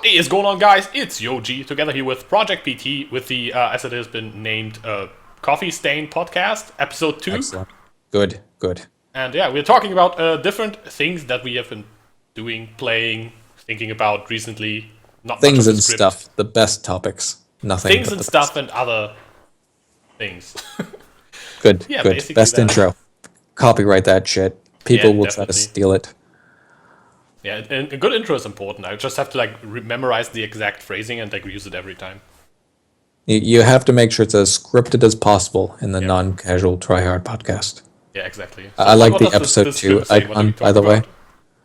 What is going on, guys? It's Yoji, together here with ProjectPT, with the, as it has been named, Coffee Stain Podcast, episode 2. Excellent. Good. And yeah, we're talking about different things that we have been doing, playing, thinking about recently. Not Things much of and the script. stuff, the best topics. Nothing. Things but and the stuff best. and other things. Good. Yeah, Good. basically Best that. intro. Copyright that shit. People Yeah, will try to definitely. steal it. Yeah, and a good intro is important. I just have to memorize the exact phrasing and use it every time. You have to make sure it's as scripted as possible in the Yep. non-casual tryhard podcast. Yeah, exactly. I like the does episode too. script say? What do we By talk the way, about?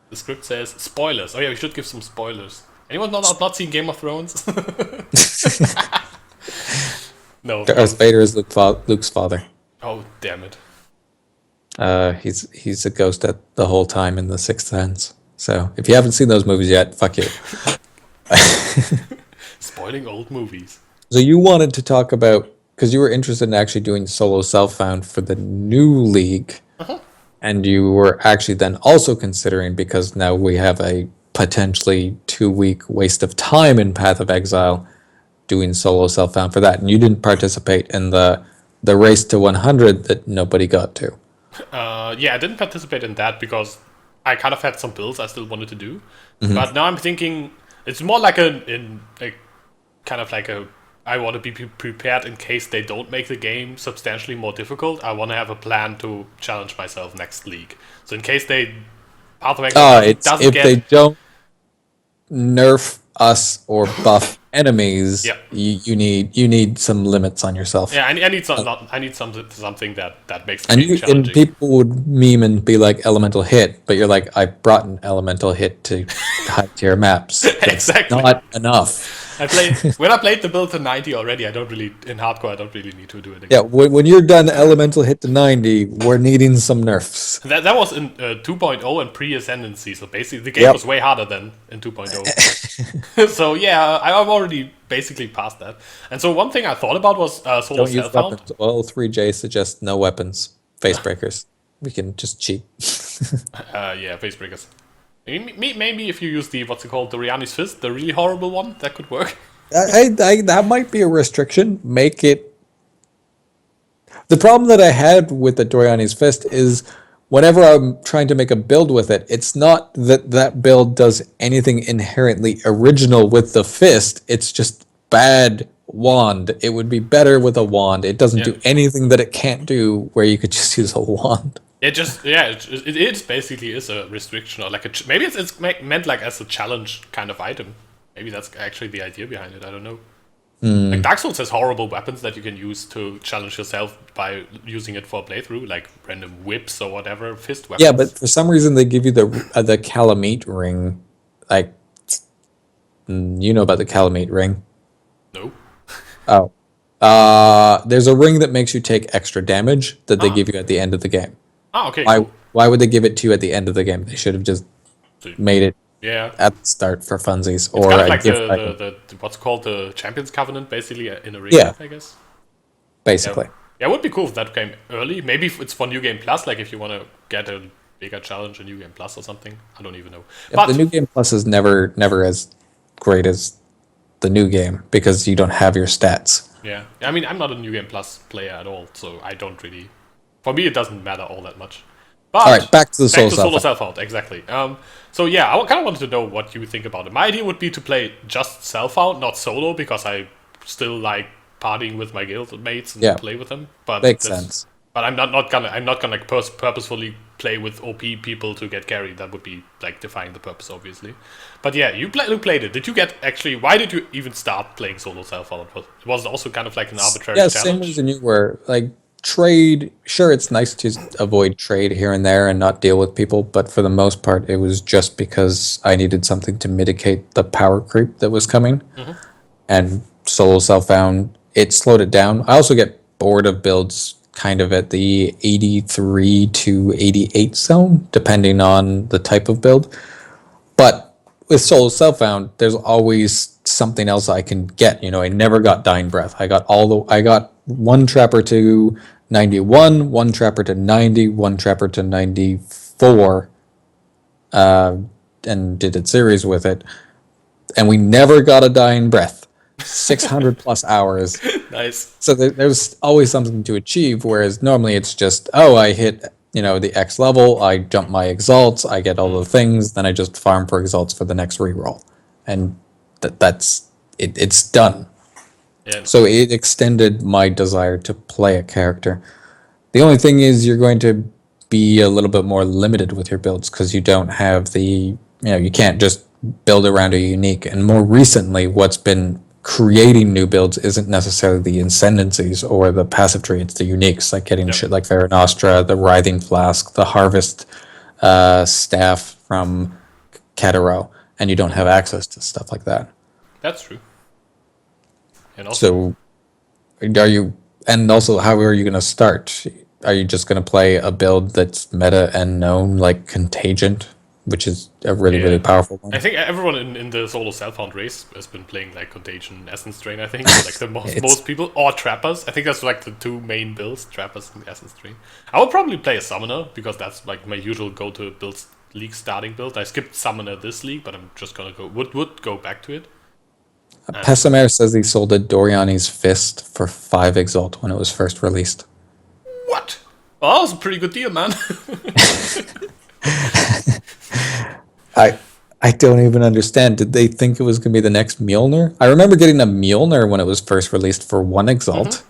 The script says spoilers. Oh yeah, we should give some spoilers. Anyone not seen Game of Thrones? No. Darth Vader is Luke's father. Oh damn it! He's a ghost at the whole time in The Sixth Sense. So if you haven't seen those movies yet, fuck you. Spoiling old movies. So you wanted to talk about, because you were interested in actually doing solo Selffound for the new league, and you were actually then also considering, because now we have a potentially 2-week waste of time in Path of Exile, doing solo Selffound for that, and you didn't participate in the race to 100 that nobody got to. Yeah, I didn't participate in that because I kind of had some builds I still wanted to do, but now I'm thinking it's more like I want to be prepared in case they don't make the game substantially more difficult. I want to have a plan to challenge myself next league. So in case they Path of Exile doesn't If get they don't nerf us or buff enemies, Yeah. you need some limits on yourself. yeah, I need something that makes the And game and challenging. people would meme and be like elemental hit, but you're like, I brought an elemental hit to high tier maps. That's Exactly. not enough. When I played the build to 90 already, in hardcore I don't really need to do it again. Yeah, when you're done elemental hit to 90, we're needing some nerfs. That was in 2.0 and pre-ascendancy, so basically the game Yep. was way harder than in 2.0. So yeah, I'm already basically past that. And so one thing I thought about was solo Don't use Selffound. weapons. Well, 3J suggests no weapons. Face breakers. We can just cheat. Yeah, face breakers. Maybe if you use the Doriani's Fist, the really horrible one, that could work. That might be a restriction. Make it. The problem that I had with the Doriani's Fist is whenever I'm trying to make a build with it, it's not that build does anything inherently original with the fist. It's just bad wand. It would be better with a wand. It doesn't do anything that it can't do where you could just use a wand. It basically is a restriction or maybe it's meant like as a challenge kind of item. Maybe that's actually the idea behind it. I don't know. Like Dark Souls has horrible weapons that you can use to challenge yourself by using it for a playthrough, like random whips or whatever, fist weapons. Yeah, but for some reason they give you the Calamite ring. Like, you know about the Calamite ring? No. Oh. There's a ring that makes you take extra damage that they give you at the end of the game. Ah, okay. Cool. Why would they give it to you at the end of the game? They should have just made it Yeah. at the start for funsies, It's or kind of a like gift item, the what's called the Champions Covenant, basically in a ring, Yeah. I guess. basically. Yeah, it would be cool if that came early. Maybe if it's for New Game Plus, like if you want to get a bigger challenge in New Game Plus or something. I don't even know. But the new game plus is never as great as the new game because you don't have your stats. Yeah, I mean, I'm not a New Game Plus player at all, so I don't really. For me, it doesn't matter all that much. But All right, back to the solo solo Selffound. Self-Out, exactly. So yeah, I kind of wanted to know what you think about it. My idea would be to play just Self-Out, not solo, because I still like partying with my guild mates and Yeah. play with them. But Makes sense. But I'm not gonna purposefully play with OP people to get carried. That would be like defying the purpose, obviously. But yeah, you played it. Did you get actually? Why did you even start playing solo Self-Out? Was it also kind of like an arbitrary Yeah, same challenge? reason you were. Like, trade, sure, it's nice to avoid trade here and there and not deal with people, but for the most part, it was just because I needed something to mitigate the power creep that was coming. And solo Selffound, it slowed it down. I also get bored of builds kind of at the 83 to 88 zone, depending on the type of build. But with solo Selffound, there's always something else I can get. You know, I never got Dying Breath. I got one trapper to 91, one trapper to 90, one trapper to 94, and did a series with it. and we never got a dying breath. 600 plus hours. Nice. So there's always something to achieve, whereas normally it's just, oh, I hit, the X level, I jump my exalts, I get all the things, then I just farm for exalts for the next reroll. And that's it. It's done. Yeah. So it extended my desire to play a character. The only thing is you're going to be a little bit more limited with your builds because you don't have you can't just build around a unique. And more recently, what's been creating new builds isn't necessarily the Ascendancies or the passive tree, it's the uniques, like getting shit like Veronostra, the Writhing Flask, the Harvest staff from Cataro, and you don't have access to stuff like that. That's true. And also, so how are you going to start? Are you just going to play a build that's meta and known, like Contagion, which is a really powerful one? I think everyone in the solo Selffound race has been playing like Contagion, Essence Drain, I think. Like the most people. Or Trappers. I think that's like the two main builds, Trappers and Essence Drain. I would probably play a Summoner, because that's like my usual go-to league starting build. I skipped Summoner this league, but I'm just gonna would go back to it. Pessimer says he sold a Doriani's Fist for 5 Exalt when it was first released. What? Oh, that was a pretty good deal, man. I don't even understand. Did they think it was going to be the next Mjolnir? I remember getting a Mjolnir when it was first released for 1 Exalt. Mm-hmm.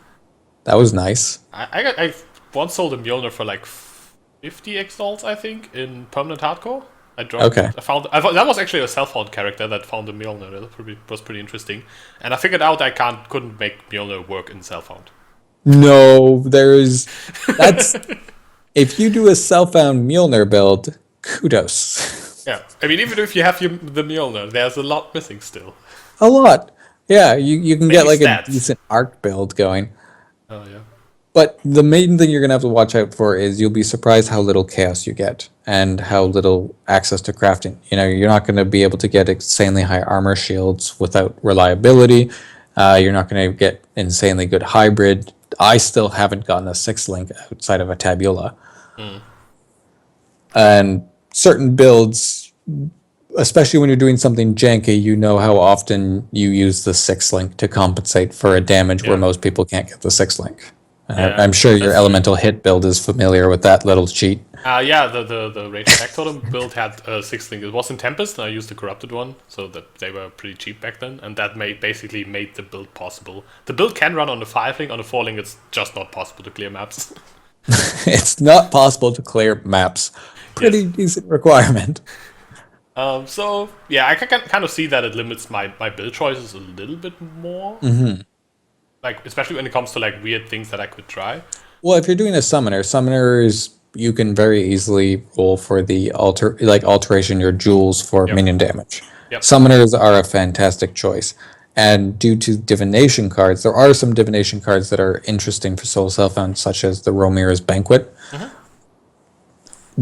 That was nice. I once sold a Mjolnir for like 50 Exalts, I think, in Permanent Hardcore. I dropped it. I thought that was actually a Selffound character that found a Mjolnir. That was pretty interesting. And I figured out I couldn't make Mjolnir work in Selffound. No, that's if you do a Selffound Mjolnir build, kudos. Yeah, I mean, even if you have the Mjolnir, there's a lot missing still. A lot. Yeah, you can get like a decent arc build going. Oh, yeah. But the main thing you're going to have to watch out for is you'll be surprised how little chaos you get and how little access to crafting. You're not going to be able to get insanely high armor shields without reliability. You're not going to get insanely good hybrid. I still haven't gotten a 6-link outside of a Tabula. And certain builds, especially when you're doing something janky, you know how often you use the 6-link to compensate for a damage where most people can't get the 6-link. I'm sure your elemental hit build is familiar with that little cheat. The Rage Attack Totem build had a 6-link. It was in Tempest, and I used the corrupted one, so that they were pretty cheap back then, and that basically made the build possible. The build can run on the 5-link, on the 4-link it's just not possible to clear maps. It's not possible to clear maps. Pretty decent requirement. So, yeah, I can kind of see that it limits my build choices a little bit more. Mm-hmm. Like, especially when it comes to like weird things that I could try. Well, if you're doing a summoners, you can very easily roll for the alteration your jewels for minion damage. Yep. Summoners are a fantastic choice. And due to divination cards, there are some divination cards that are interesting for Soul Selffound, such as the Romira's Banquet. Mm-hmm.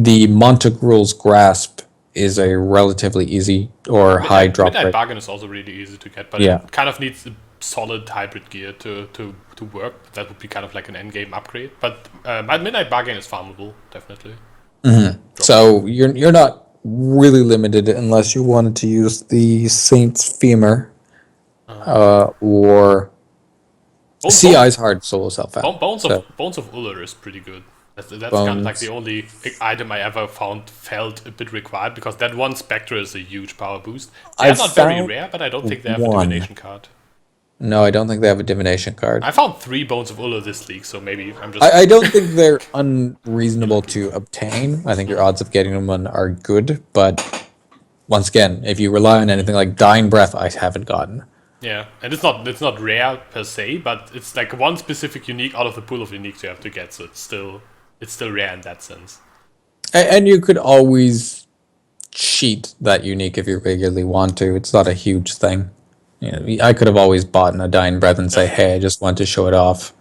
The Montagruel's Grasp is a relatively easy or high drop rate. Midnight Bargain is also really easy to get, but it kind of needs solid hybrid gear to work. That would be kind of like an endgame upgrade. But my Midnight Bargain is farmable, definitely. Mm-hmm. So you're not really limited unless you wanted to use the Saint's Femur or CI's Hard Solo Selffound. Bones of Uller is pretty good. That's kind of like the only item I ever found felt a bit required, because that one Spectre is a huge power boost. They're not very rare, but I don't think they have a divination card. No, I don't think they have a divination card. I found 3 Bones of Ulla this league, so maybe I'm just... I don't think they're unreasonable to obtain. I think your odds of getting them are good, but once again, if you rely on anything like Dying Breath, I haven't gotten. Yeah, and it's not rare per se, but it's like one specific unique out of the pool of uniques you have to get, so it's still rare in that sense. And you could always cheat that unique if you regularly want to. It's not a huge thing. I could have always bought a Dying Breath and say, hey, I just want to show it off.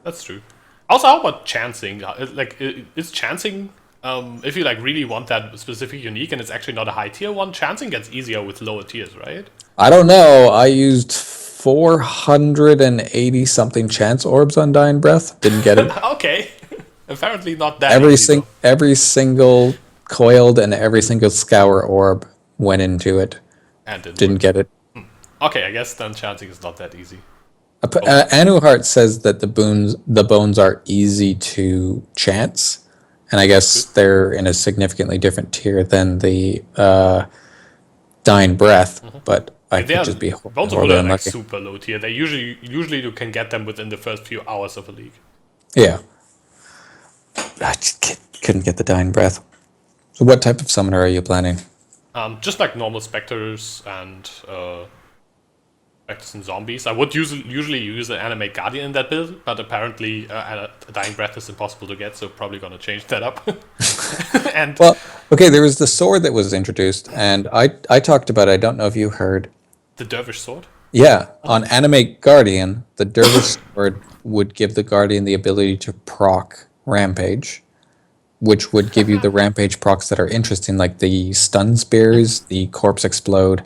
That's true. Also, how about chancing? Like, is chancing, if you like really want that specific unique and it's actually not a high tier one, chancing gets easier with lower tiers, right? I don't know. I used 480 something chance orbs on Dying Breath. Didn't get it. Okay. Apparently not that every single coiled and every single scour orb went into it. And didn't get it. Okay, I guess then chanting is not that easy. Anuhart says that the bones are easy to chance, and I guess Good. they're in a significantly different tier than the Dying Breath. But I Like they could are just be Bones of horribly Buddha are like unlucky. super low tier. They usually you can get them within the first few hours of a league. Yeah, I just couldn't get the Dying Breath. So, what type of summoner are you planning? Just like normal specters and specters and zombies. I would usually use an animate guardian in that build, but apparently a dying breath is impossible to get, so probably gonna change that up. And Well, okay, there was the sword that was introduced, and I talked about it. I don't know if you heard. the dervish sword. Yeah, on Animate Guardian, the Dervish sword would give the Guardian the ability to proc Rampage, which would give you the Rampage procs that are interesting, like the Stun Spears, the Corpse Explode,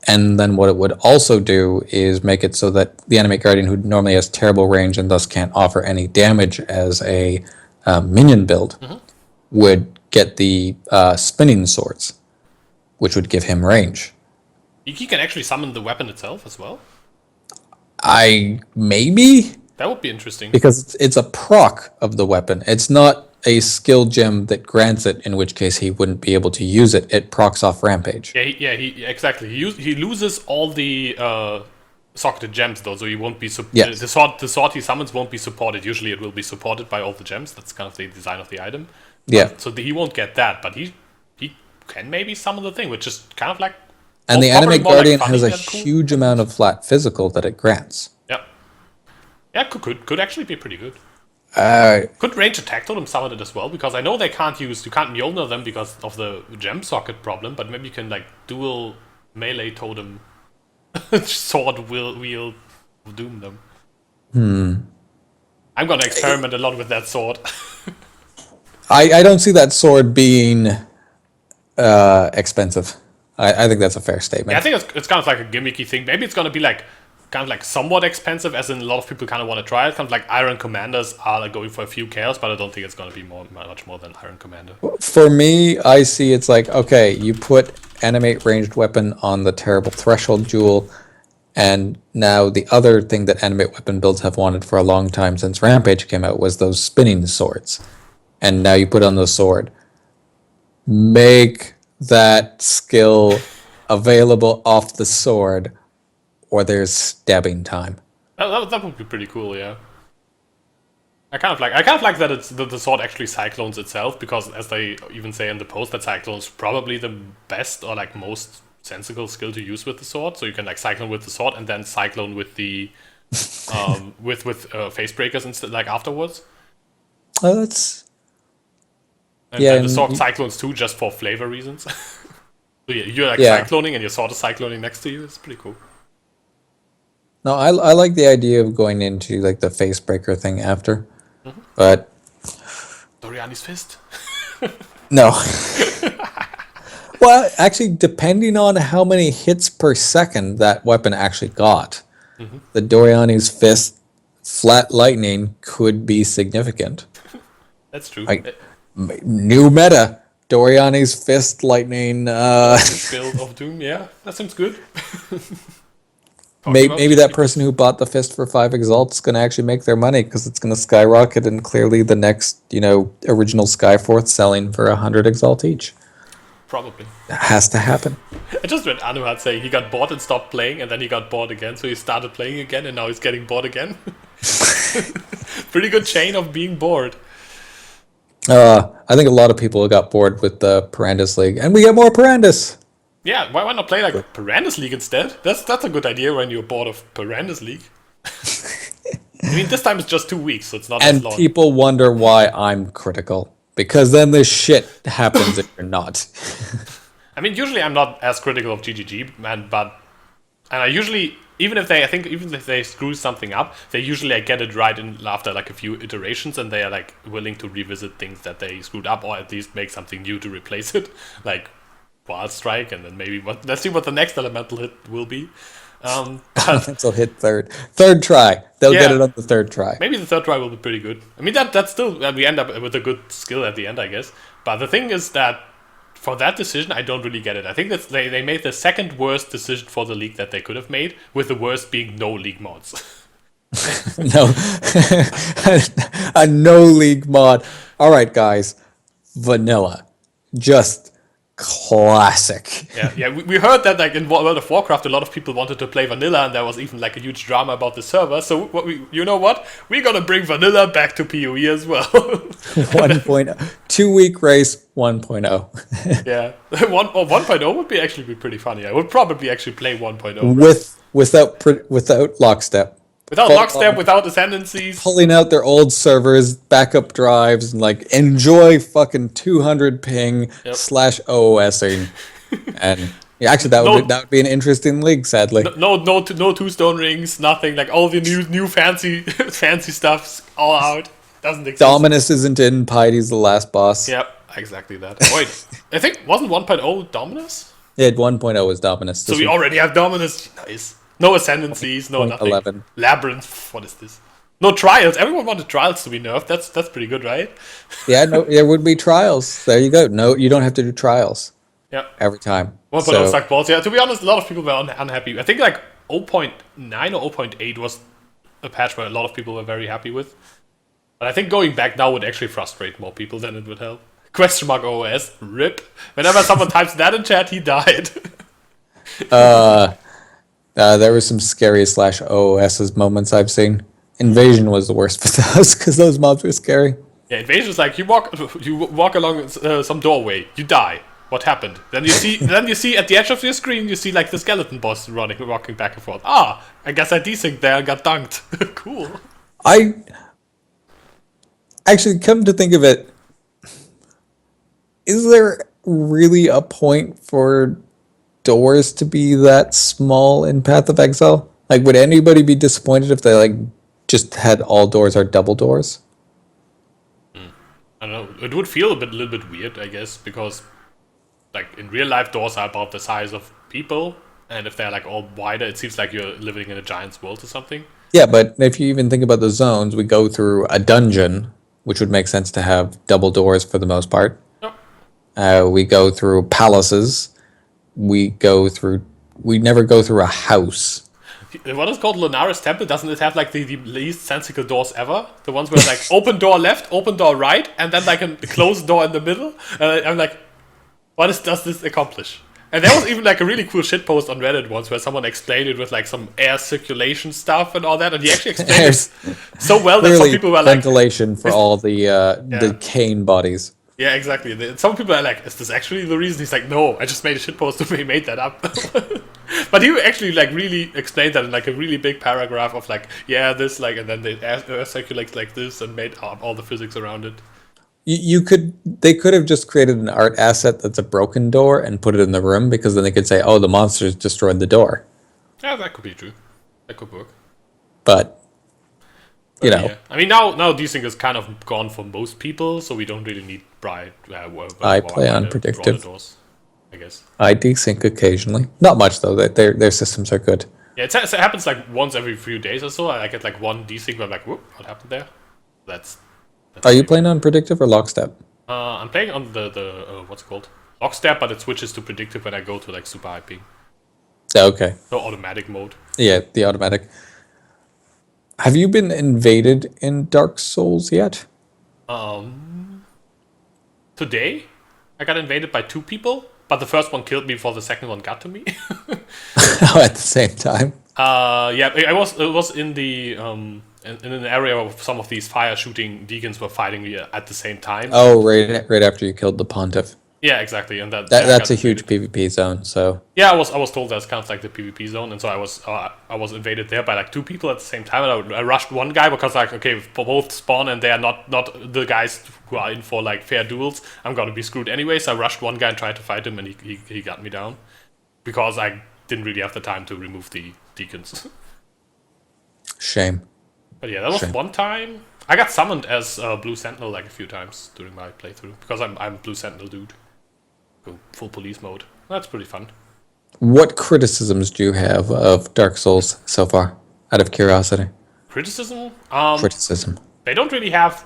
and then what it would also do is make it so that the Animate Guardian, who normally has terrible range and thus can't offer any damage as a minion build, would get the Spinning Swords, which would give him range. He can actually summon the weapon itself as well. I maybe That would be interesting. because it's a proc of the weapon. It's not a skill gem that grants it, in which case he wouldn't be able to use it. It procs off Rampage. Yeah, exactly. He loses all the socketed gems though, so he won't be Yes. the sword he summons won't be supported. Usually, it will be supported by all the gems. That's kind of the design of the item. Yeah. So he won't get that, but he can maybe summon the thing, which is kind of like. And the probably Animate more like Guardian funny has a than cool. huge amount of flat physical that it grants. Yeah, yeah, could actually be pretty good. Uh, Could range attack totem summon it as well, because I know you can't Mjolnir them because of the gem socket problem, but maybe you can like dual melee totem sword wield doom them. I'm gonna experiment a lot with that sword. I don't see that sword being expensive. I think that's a fair statement. Yeah, I think it's kind of like a gimmicky thing. Maybe it's gonna be like kind of like somewhat expensive, as in a lot of people kind of want to try it. Kind of like Iron Commanders are like going for a few chaos, but I don't think it's gonna be much more than Iron Commander. For me, I see it's like, okay, you put Animate Ranged Weapon on the Terrible Threshold Jewel, and now the other thing that Animate Weapon builds have wanted for a long time since Rampage came out was those spinning swords. And now you put on the sword. Make that skill available off the sword, or there's stabbing time. That would be pretty cool, yeah. I kind of like that it's the sword actually cyclones itself, because as they even say in the post, that cyclone's probably the best or like most sensible skill to use with the sword. So you can like cyclone with the sword and then cyclone with the with face breakers instead, like afterwards. Oh, that's And yeah, then the and sword cyclones too, just for flavor reasons. So yeah, you're like yeah. cycloning and your sword is cycloning next to you. It's pretty cool. No, I like the idea of going into like the face breaker thing after, but Doriani's fist. no. Well, actually, depending on how many hits per second that weapon actually got, the Doriani's fist flat lightning could be significant. That's true. Like new meta, Doriani's fist lightning. Build of Doom, yeah, that seems good. Maybe that person who bought the fist for 5 exalts is going to actually make their money because it's going to skyrocket, and clearly the next, original Skyforth selling for 100 exalt each. Probably. That has to happen. I just read Anuhard saying he got bored and stopped playing, and then he got bored again, so he started playing again, and now he's getting bored again. Pretty good chain of being bored. I think a lot of people got bored with the Parandus League, and we get more Parandus. Yeah, why not play like Parandus League instead? That's a good idea when you're bored of Parandus League. I mean, this time it's just 2 weeks, so it's not And as long. people wonder why I'm critical, because then this shit happens if you're not. I mean, usually I'm not as critical of GGG, man, and I usually, even if they screw something up, they usually get it right in after like a few iterations, and they are like willing to revisit things that they screwed up, or at least make something new to replace it, like Wild Strike, and then maybe let's see what the next elemental hit will be. But So hit third try. They'll get it on the third try. maybe the third try will be pretty good. I mean, that's still we end up with a good skill at the end, I guess. But the thing is that for that decision, I don't really get it. I think that's they made the second worst decision for the league that they could have made, with the worst being no league mods. No, a no league mod. All right, guys, vanilla, just classic. Yeah. We heard that like in World of Warcraft, a lot of people wanted to play vanilla, and there was even like a huge drama about the server. So you know what? We're gonna bring vanilla back to PoE as well. 1.0, 2-week race 1.0. Yeah, 1.0 would actually be pretty funny. I would probably actually play 1.0 without lockstep. Without lockstep, without ascendancies. Pulling out their old servers, backup drives, and like enjoy fucking 200 ping / OOSing. And yeah, actually, that would be an interesting league. Sadly, no 2 stone rings, nothing. Like all the new fancy fancy stuff's all out. Doesn't exist. Dominus isn't in. Piety's the last boss. Yep, exactly that. Wait, I think wasn't 1.0 Dominus? Yeah, 1.0 is Dominus. So we already have Dominus. Nice. No ascendancies, no nothing. 11. Labyrinth, what is this? No trials. Everyone wanted trials to be nerfed. That's pretty good, right? Yeah, no, there would be trials. There you go. No, you don't have to do trials. Yeah. Every time. 1.0 sucked balls. Yeah, to be honest, a lot of people were unhappy. I think like 0.9 or 0.8 was a patch where a lot of people were very happy with. But I think going back now would actually frustrate more people than it would help. Question mark OS, rip. Whenever someone types that in chat, he died. There were some scary /OS's moments I've seen. Invasion was the worst for those because those mobs were scary. Yeah, Invasion is like you walk along some doorway, you die. What happened? Then you see at the edge of your screen you see like the skeleton boss walking back and forth. I guess I desynced there and got dunked. Cool. I actually come to think of it, is there really a point for doors to be that small in Path of Exile? Like, would anybody be disappointed if they like just had all doors are double doors? I don't know. It would feel a little bit weird, I guess, because like in real life doors are about the size of people, and if they're like all wider, it seems like you're living in a giant's world or something. Yeah, but if you even think about the zones, we go through a dungeon, which would make sense to have double doors for the most part. Yep. We go through palaces. We never go through a house. What is called Lunaris Temple? Doesn't it have like the least sensical doors ever? The ones where like open door left, open door right, and then like a closed door in the middle. And I'm like, does this accomplish? And there was even like a really cool shitpost on Reddit once where someone explained it with like some air circulation stuff and all that, and he actually explained it so well that some people were like, ventilation for all the cane bodies. Yeah, exactly. Some people are like, is this actually the reason? He's like, no, I just made a shitpost and he made that up. But he actually like really explained that in like a really big paragraph of like, yeah, this like, and then the air circulates like this and made up all the physics around it. They could have just created an art asset that's a broken door and put it in the room, because then they could say, oh, the monsters destroyed the door. Yeah, that could be true. That could work. But you know, yeah. I mean, now desync is kind of gone for most people, so we don't really need I play unpredictive. Doors, I guess. I desync occasionally. Not much though. Their systems are good. Yeah, it happens like once every few days or so. I get like one desync where I'm like, whoop, what happened there? That's are you playing on predictive or lockstep? I'm playing on the what's it called? Lockstep, but it switches to predictive when I go to like super high ping. Okay. So automatic mode. Yeah, the automatic. Have you been invaded in Dark Souls yet? Today, I got invaded by 2 people, but the first one killed me before the second one got to me. At the same time. Yeah, it was in the in an area where some of these fire shooting deacons were fighting me at the same time. Oh, right after you killed the pontiff. Yeah, exactly, and that's a huge PvP zone. So yeah, I was told that's kind of like the PvP zone, and so I was invaded there by like 2 people at the same time, and I rushed one guy because like, okay, if both spawn and they are not the guys who are in for like fair duels, I'm gonna be screwed anyway. So I rushed one guy and tried to fight him, and he got me down because I didn't really have the time to remove the deacons. Shame. But yeah, that was one time. I got summoned as Blue Sentinel like a few times during my playthrough because I'm Blue Sentinel dude. Go full police mode. That's pretty fun. What criticisms do you have of Dark Souls so far, out of curiosity? Criticism? Criticism. They don't really have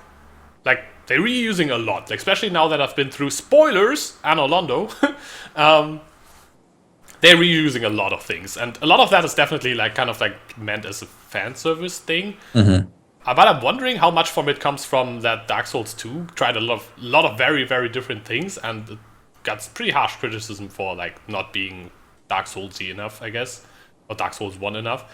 like they're reusing a lot, like, especially now that I've been through spoilers and Orlando. They're reusing a lot of things, and a lot of that is definitely like kind of like meant as a fan service thing. But I'm wondering how much from it comes from that Dark Souls 2 tried a lot of very, very different things, and it got pretty harsh criticism for like not being Dark Souls-y enough, I guess, or Dark Souls 1 enough.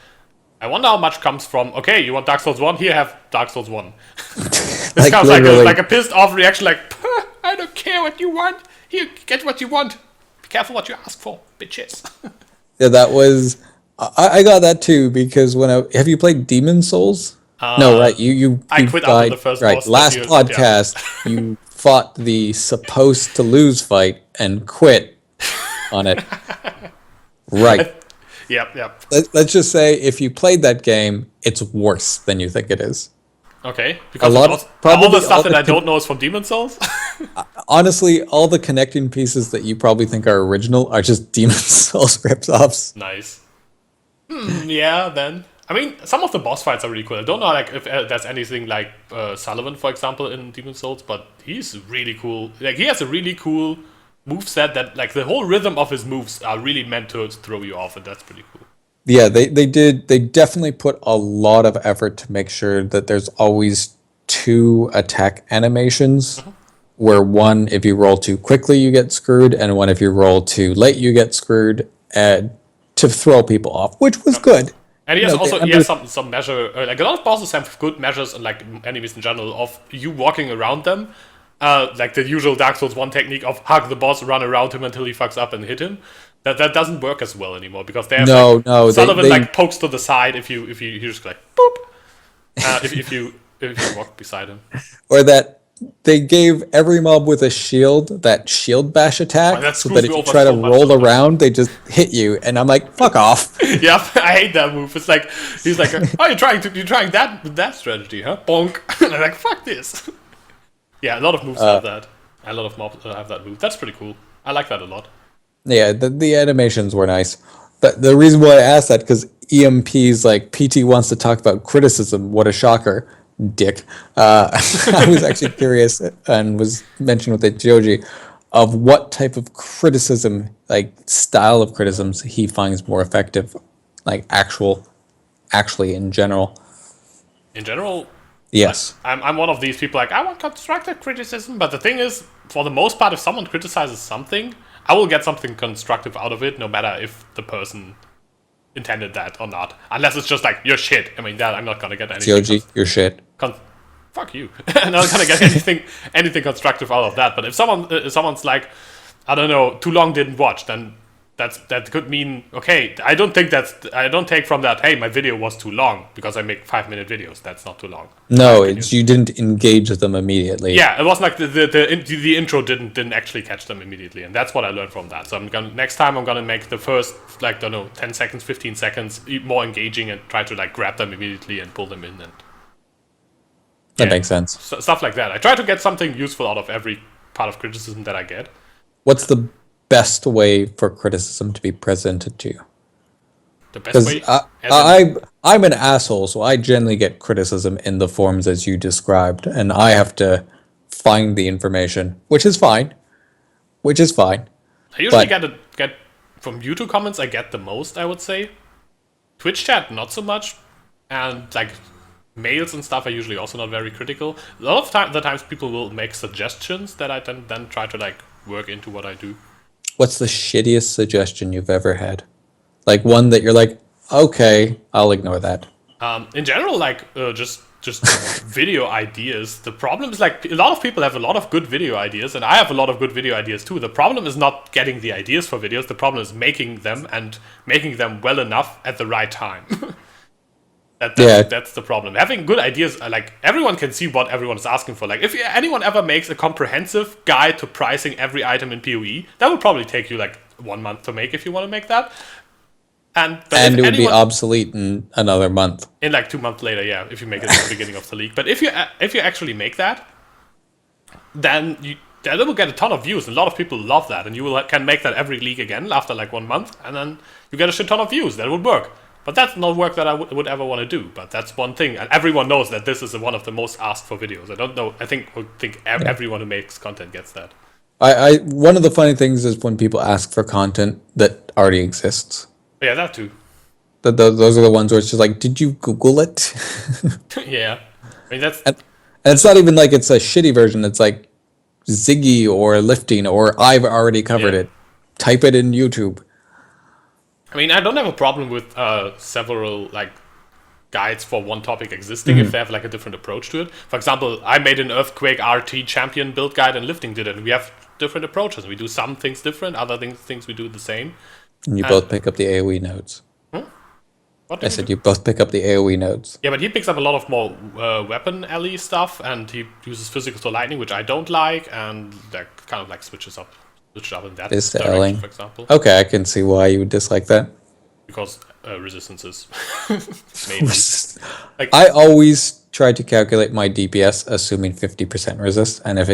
I wonder how much comes from, okay, you want Dark Souls 1? Here, have Dark Souls 1. This Like, sounds literally. like a pissed off reaction, like, I don't care what you want. Here, get what you want. Be careful what you ask for, bitches. Yeah, that was. I got that too because have you played Demon Souls? No, right? You I quit died, after the first right. boss. Last podcast, you fought the supposed to lose fight and quit on it. Right. Yep. Let's just say if you played that game, it's worse than you think it is. Okay, because all the stuff that I don't know is from Demon Souls. Honestly, all the connecting pieces that you probably think are original are just Demon Souls ripoffs. Nice. Yeah, then. I mean, some of the boss fights are really cool. I don't know like if there's anything like Sullivan, for example, in Demon Souls, but he's really cool. Like, he has a really cool moveset that, like, the whole rhythm of his moves are really meant to throw you off, and that's pretty cool. Yeah, they definitely put a lot of effort to make sure that there's always two attack animations, where one, if you roll too quickly, you get screwed, and one, if you roll too late, you get screwed, to throw people off, which was good. And he has some measure, like a lot of bosses have good measures, and like enemies in general, of you walking around them. Like the usual Dark Souls 1 technique of hug the boss, run around him until he fucks up and hit him. That doesn't work as well anymore because they have Sullivan like pokes to the side if you just like boop. If you walk beside him. Or that they gave every mob with a shield that shield bash attack, so that if you try to roll around, they just hit you. And I'm like, fuck off. Yeah, I hate that move. It's like he's like, oh, you're trying that strategy, huh? Bonk. And I'm like, fuck this. Yeah, a lot of moves have that. A lot of mobs have that move. That's pretty cool. I like that a lot. Yeah, the animations were nice. But the reason why I asked that, because EMP's like, PT wants to talk about criticism. What a shocker, dick. I was actually curious, and was mentioning with it, Yoji, of what type of criticism, like style of criticisms, he finds more effective, like actually in general. In general, yes. I'm one of these people, like, I want constructive criticism, but the thing is, for the most part, if someone criticizes something, I will get something constructive out of it, no matter if the person intended that or not. Unless it's just like, you're shit. I mean, that I'm not gonna get anything. Yoji, you're shit. Fuck you. I'm not gonna get anything constructive out of that. But if someone's like, I don't know, too long didn't watch, then that could mean, okay, I don't take from that, hey, my video was too long because I make 5-minute videos. That's not too long. No, it's you didn't engage them immediately. Yeah, it wasn't like the intro didn't actually catch them immediately, and that's what I learned from that. So next time I'm gonna make the first, like, I don't know, 10 seconds, 15 seconds more engaging, and try to like grab them immediately and pull them in. And that makes sense. Stuff like that. I try to get something useful out of every part of criticism that I get. What's the best way for criticism to be presented to you? The best way? I'm an asshole, so I generally get criticism in the forms as you described, and I have to find the information, which is fine. I usually get from YouTube comments, I get the most, I would say. Twitch chat, not so much. And like mails and stuff are usually also not very critical. A lot of the times people will make suggestions that I then try to like work into what I do. What's the shittiest suggestion you've ever had? Like one that you're like, okay, I'll ignore that. In general, like just video ideas. The problem is, like, a lot of people have a lot of good video ideas, and I have a lot of good video ideas too. The problem is not getting the ideas for videos. The problem is making them, and making them well enough at the right time. That's the problem. Having good ideas, like, everyone can see what everyone is asking for. Like, if anyone ever makes a comprehensive guide to pricing every item in PoE, that would probably take you like 1 month to make if you want to make that. And it would be obsolete in another month. In like 2 months later, yeah, if you make it at the beginning of the league. But if you actually make that, then that will get a ton of views. A lot of people love that, and you can make that every league again after like 1 month, and then you get a shit ton of views. That would work. But that's not work that I would ever want to do. But that's one thing, and everyone knows that this is one of the most asked for videos. I don't know. I think everyone who makes content gets that. One of the funny things is when people ask for content that already exists. Yeah, that too. Those are the ones where it's just like, did you Google it? Yeah, I mean that's. And it's not even like it's a shitty version. It's like Ziggy or lifting or I've already covered it. Type it in YouTube. I mean, I don't have a problem with several like guides for one topic existing if they have like a different approach to it. For example, I made an Earthquake RT champion build guide and lifting did it, and we have different approaches. We do some things different, other things we do the same. And you both pick up the AoE nodes. What I said you both pick up the AoE nodes. Yeah, but he picks up a lot of more weapon alley stuff, and he uses physical to lightning, which I don't like, and that kind of like switches up in that direction, for example. Okay, I can see why you would dislike that. Because resistances. Maybe. Like, I always try to calculate my DPS assuming 50% resist, and if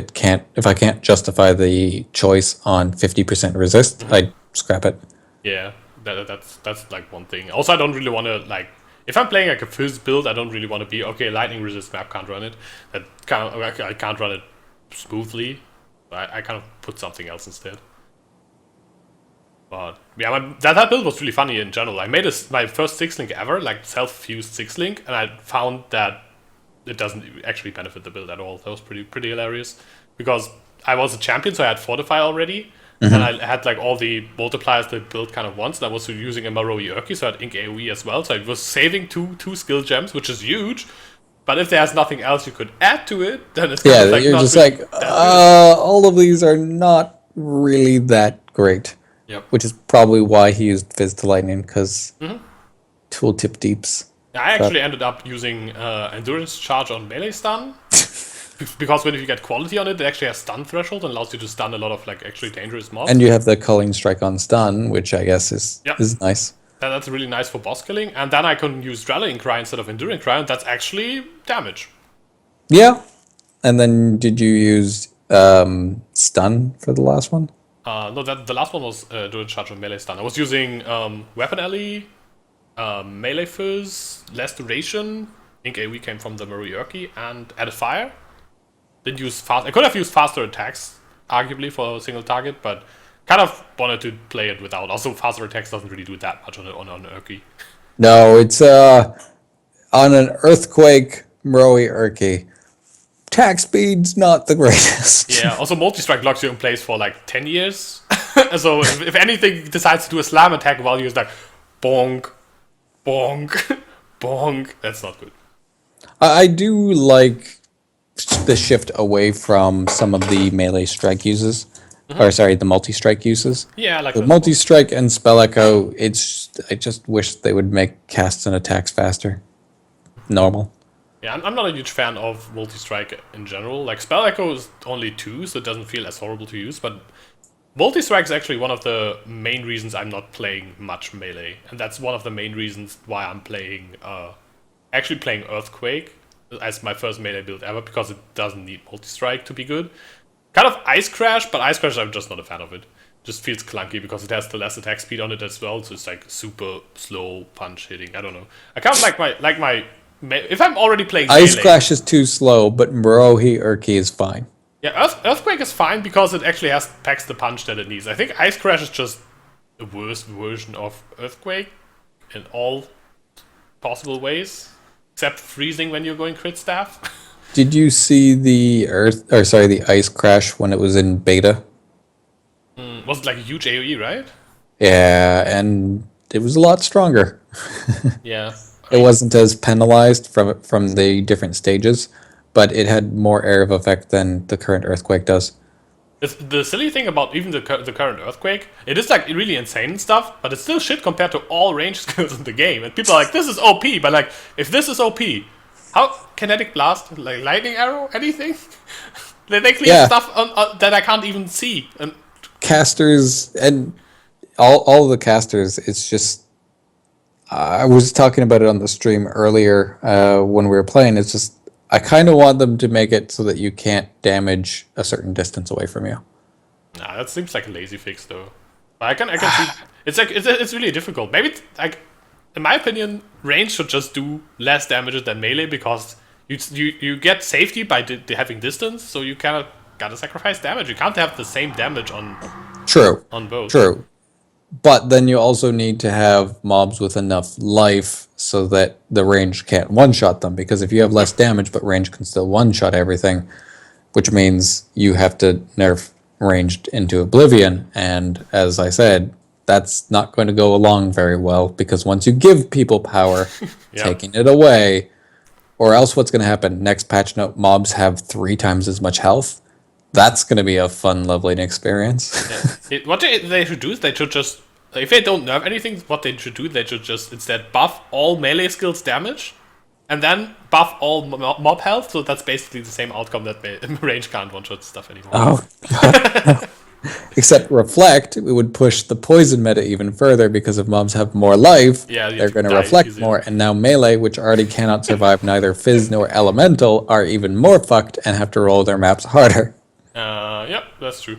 I can't justify the choice on 50% resist, I scrap it. Yeah. That's like one thing. Also, I don't really want to like if I'm playing like a fizz build, I don't really want to be okay. Lightning resist map can't run it. I can't run it smoothly. I kind of put something else instead. But yeah, that build was really funny in general. I made my first 6-link ever, like self-fused 6-link, and I found that it doesn't actually benefit the build at all. That was pretty hilarious because I was a champion, so I had Fortify already. And I had like all the multipliers that built kind of once, and I was using a Maroi Urki, so I had Ink AoE as well. So I was saving two skill gems, which is huge. But if there's nothing else you could add to it, then it's kind of like you're just really like all of these are not really that great. Yep. Which is probably why he used Fizz to Lightning, because tooltip deeps. I actually ended up using Endurance Charge on melee stun. Because when you get quality on it, it actually has stun threshold and allows you to stun a lot of like actually dangerous mobs. And you have the Culling Strike on stun, which I guess is nice. That's really nice for boss killing. And then I can use Rallying Cry instead of Enduring Cry, and that's actually damage. Yeah. And then did you use stun for the last one? No, the last one was Endurance Charge on melee stun. I was using Weapon Alley, Melee Fizz, Less Duration. I think AoE came from the Maroi Urki, and Added Fire. Didn't use fast. I could have used faster attacks, arguably, for a single target, but kind of wanted to play it without. Also, faster attacks doesn't really do that much on an Urki. No, it's on an Earthquake Maroi Urki. Attack speed's not the greatest. Yeah, also multi-strike locks you in place for like 10 years. So if anything decides to do a slam attack while you're like, bonk, bonk, bonk, that's not good. I do like the shift away from some of the melee strike uses, or sorry, the multi-strike uses. Yeah, like the multi-strike and spell echo. I just wish they would make casts and attacks faster. Normal. Yeah, I'm not a huge fan of multi-strike in general. Like spell echo is only 2, so it doesn't feel as horrible to use. But multi-strike is actually one of the main reasons I'm not playing much melee, and that's one of the main reasons why I'm playing actually playing Earthquake as my first melee build ever, because it doesn't need multi-strike to be good. Kind of Ice Crash, but Ice Crash I'm just not a fan of it. Just feels clunky because it has the less attack speed on it as well, so it's like super slow punch hitting. I don't know. I kind of like my if I'm already playing Ice melee, Crash is too slow, but Maroi Urki is fine. Yeah, Earthquake is fine because it actually packs the punch that it needs. I think Ice Crash is just the worst version of Earthquake in all possible ways. Except freezing when you're going crit staff. Did you see the Ice Crash when it was in beta? Was it like a huge AoE, right? Yeah, and it was a lot stronger. Yeah. It wasn't as penalized from the different stages, but it had more area of effect than the current Earthquake does. The silly thing about even the current Earthquake, it is like really insane and stuff, but it's still shit compared to all range skills in the game. And people are like, this is OP, but like, if this is OP, how Kinetic Blast, like Lightning Arrow, anything? They clear stuff that I can't even see. And casters and all of the casters, it's just, I was talking about it on the stream earlier when we were playing. It's just, I kind of want them to make it so that you can't damage a certain distance away from you. Nah, that seems like a lazy fix, though. But I can see it's like it's really difficult. Maybe it's like in my opinion, range should just do less damage than melee because you get safety by having distance, so you kind of gotta sacrifice damage. You can't have the same damage on both. True. But then you also need to have mobs with enough life so that the range can't one-shot them. Because if you have less damage, but range can still one-shot everything, which means you have to nerf ranged into oblivion. And as I said, that's not going to go along very well, because once you give people power, taking it away, or else what's going to happen? Next patch note, mobs have 3 times as much health. That's going to be a fun leveling experience. What they should do is they should just, if they don't nerf anything, what they should do, they should just instead buff all melee skills damage, and then buff all mob health, so that's basically the same outcome that range can't one-shot stuff anymore. Oh, God. Except Reflect, it would push the poison meta even further, because if mobs have more life, they're going to reflect easier. More, and now melee, which already cannot survive neither Fizz nor Elemental, are even more fucked and have to roll their maps harder. Yeah, that's true.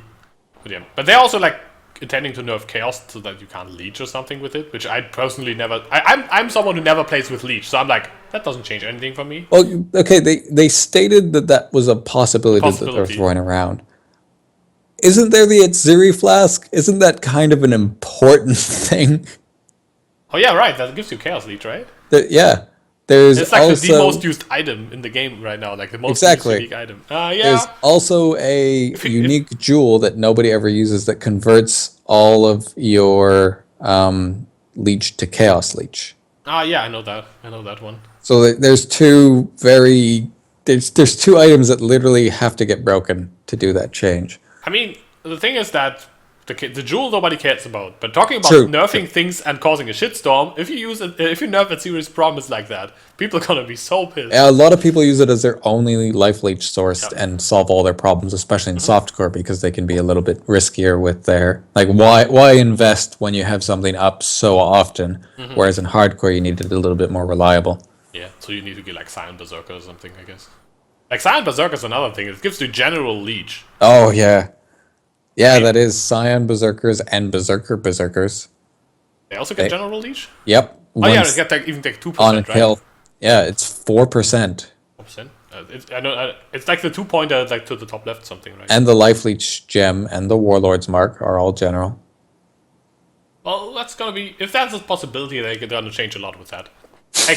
But they're also like intending to nerf Chaos so that you can't leech or something with it, which I personally never. I'm someone who never plays with leech, so I'm like, that doesn't change anything for me. Well, okay, they stated that was a possibility that they're throwing around. Isn't there the Atziri flask? Isn't that kind of an important thing? Oh yeah, right. That gives you Chaos Leech, right? Yeah. It's like also the most used item in the game right now, like the most used unique item. Yeah. There's also a unique jewel that nobody ever uses that converts all of your leech to Chaos Leech. Yeah, I know that one. So there's two there's 2 items that literally have to get broken to do that change. I mean, the thing is that the jewel nobody cares about, but talking about nerfing things and causing a shitstorm, if you nerf a serious promise like that, people are gonna be so pissed. Yeah, a lot of people use it as their only life leech source and solve all their problems, especially in softcore, because they can be a little bit riskier with their why invest when you have something up so often, whereas in hardcore you need it a little bit more reliable. Yeah, so you need to get like Scion Berserker or something, I guess. Like Scion Berserker is another thing. It gives you general leech. Oh yeah. Yeah, that is Scion Berserkers and Berserkers. They also get general leech? Yep. Oh yeah, they get even take 2%, on right? Hill. Yeah, it's 4%. 4%? I know, it's like the 2-pointer, like to the top left something, right? And the Life Leech gem and the Warlord's Mark are all general. Well, that's gonna be, if that's a possibility, they're gonna change a lot with that. I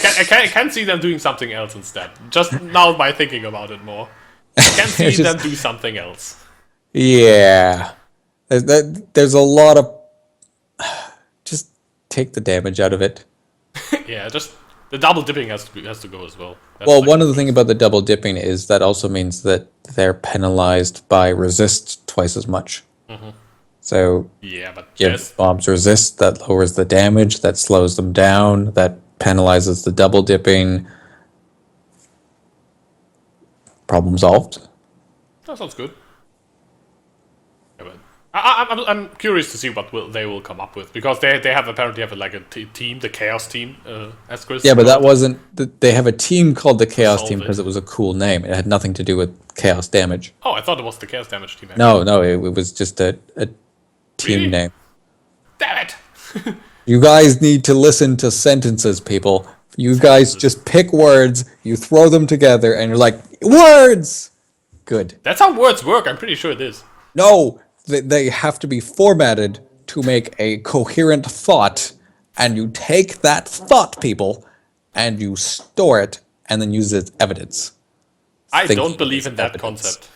can see them doing something else instead. Just now by thinking about it more. I can see them do something else. Yeah. There's a lot of... Just take the damage out of it. Yeah, just... The double dipping has to go as well. That's well, one of the things about the double dipping is that also means that they're penalized by resist twice as much. So yeah, but give mobs resist, that lowers the damage, that slows them down, that penalizes the double dipping. Problem solved. That sounds good. Yeah, but I'm curious to see what they will come up with, because they apparently have a team, the Chaos Team, as Chris. Yeah, but that wasn't. They have a team called the Chaos Team because it was a cool name. It had nothing to do with chaos damage. Oh, I thought it was the Chaos Damage Team. No, it was just a team name. Damn it! You guys need to listen to sentences, people. You guys just pick words, you throw them together, and you're like, words! Good. That's how words work, I'm pretty sure it is. No, they have to be formatted to make a coherent thought, and you take that thought, people, and you store it, and then use it as evidence. I don't believe in that concept.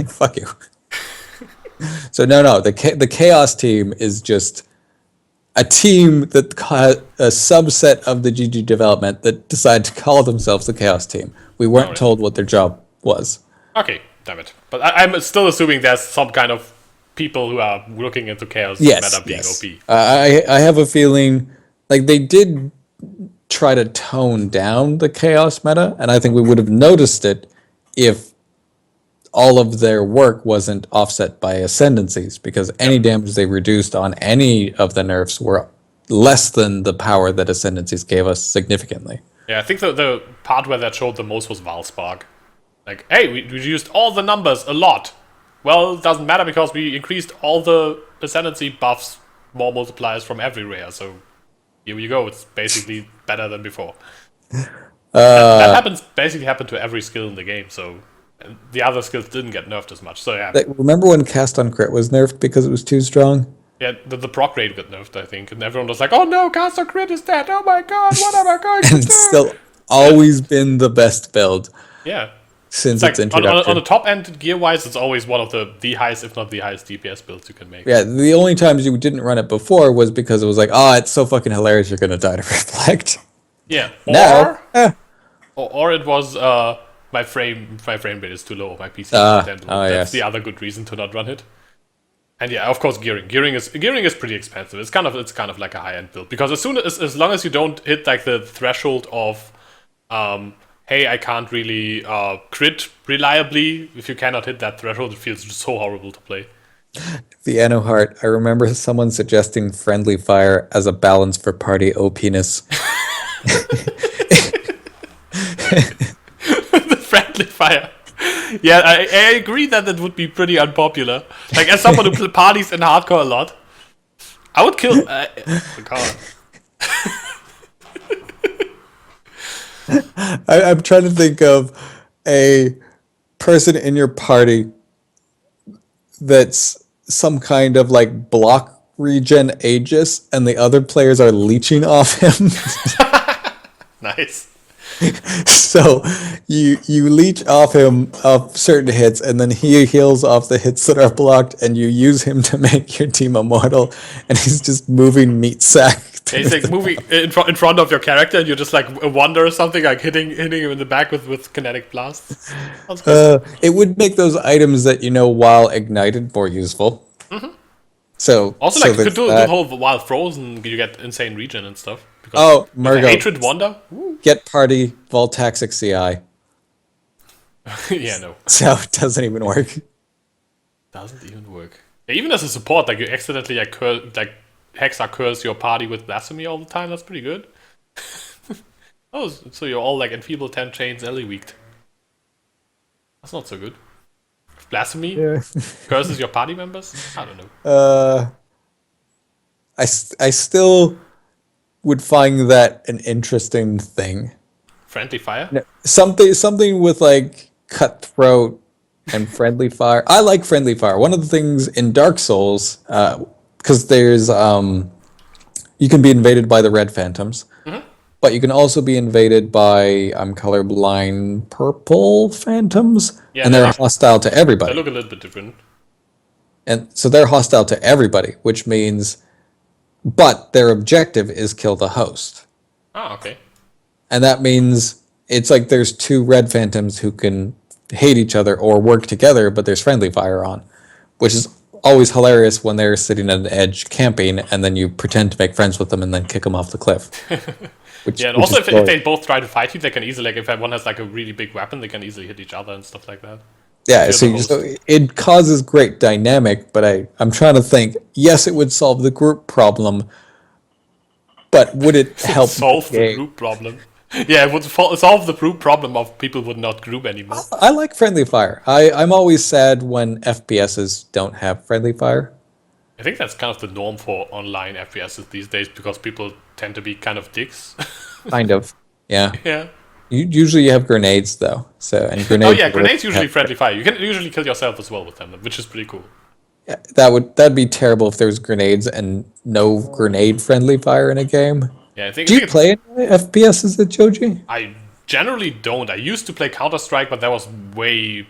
Fuck you. So no, the Chaos Team is just a team that a subset of the GG development that decided to call themselves the Chaos Team. We weren't told what their job was. Okay, damn it. But I'm still assuming there's some kind of people who are looking into Chaos meta being OP. I have a feeling like they did try to tone down the Chaos meta, and I think we would have noticed it if all of their work wasn't offset by ascendancies, because any damage they reduced on any of the nerfs were less than the power that ascendancies gave us significantly. Yeah, I think the part where that showed the most was Valspark. Like, hey, we reduced all the numbers a lot. Well, it doesn't matter because we increased all the ascendancy buffs more multipliers from every rare. So here you go. It's basically better than before. That basically happened to every skill in the game. So the other skills didn't get nerfed as much. So yeah. Remember when Cast on Crit was nerfed because it was too strong? Yeah, the proc rate got nerfed, I think, and everyone was like, "Oh no, Cast on Crit is dead! Oh my god, what am I going to do?" And it's still always been the best build. Yeah. Since It's its like introduction. on the top end gear wise, it's always one of the highest, if not the highest DPS builds you can make. Yeah, the only times you didn't run it before was because it was like, it's so fucking hilarious you're gonna die to Reflect. Yeah. Now, Or it was my frame rate is too low. My PC is too low. That's the other good reason to not run it. And yeah, of course, gearing. Gearing is pretty expensive. It's kind of like a high end build because as long as you don't hit like the threshold of, hey, I can't really crit reliably. If you cannot hit that threshold, it feels just so horrible to play. The Enoheart. I remember someone suggesting friendly fire as a balance for party OPness. The friendly fire. Yeah, I agree that it would be pretty unpopular. Like, as someone who parties in hardcore a lot, I would kill... God. I'm trying to think of a person in your party that's some kind of like block regen Aegis, and the other players are leeching off him. Nice. So you leech off him of certain hits, and then he heals off the hits that are blocked, and you use him to make your team immortal, and he's just moving meat sack. Yeah, he's like moving in front of your character, and you're just like a wonder or something, like hitting him in the back with kinetic blasts. It would make those items that while ignited more useful. Mm-hmm. So also, like, you could do the whole while frozen, you get insane regen and stuff. Because Murgo, Hatred Wonder. Get party Voltaxic CI. Yeah, no. So it doesn't even work. Doesn't even work. Yeah, even as a support, like you accidentally Hexa curse your party with blasphemy all the time. That's pretty good. Oh, so you're all like enfeebled 10 chains, early weaked. That's not so good. Blasphemy curses your party members. I don't know. I still would find that an interesting thing. Friendly fire? No, something with like cutthroat and friendly fire. I like friendly fire. One of the things in Dark Souls, because there's you can be invaded by the red phantoms, but you can also be invaded by colorblind purple phantoms, and they're hostile to everybody. They look a little bit different. And so they're hostile to everybody, which means, but their objective is kill the host. Oh, okay. And that means it's like there's two red phantoms who can hate each other or work together, but there's friendly fire on, which is always hilarious when they're sitting at an edge camping, and then you pretend to make friends with them and then kick them off the cliff. And also if they both try to fight you, they can easily, like, if one has like a really big weapon, they can easily hit each other and stuff like that. Yeah, so it causes great dynamic, but I'm trying to think, yes, it would solve the group problem, but would it help solve the group problem? Yeah, it would solve the group problem of people would not group anymore. I like friendly fire. I'm always sad when FPSs don't have friendly fire. I think that's kind of the norm for online FPSs these days, because people tend to be kind of dicks. Kind of, yeah. Yeah. Usually you have grenades though, and grenades. Grenades usually friendly fire. You can usually kill yourself as well with them, which is pretty cool. Yeah, that'd be terrible if there was grenades and no grenade friendly fire in a game. Yeah, I think. Do you play any FPSs at Yoji? I generally don't. I used to play Counter-Strike, but that was way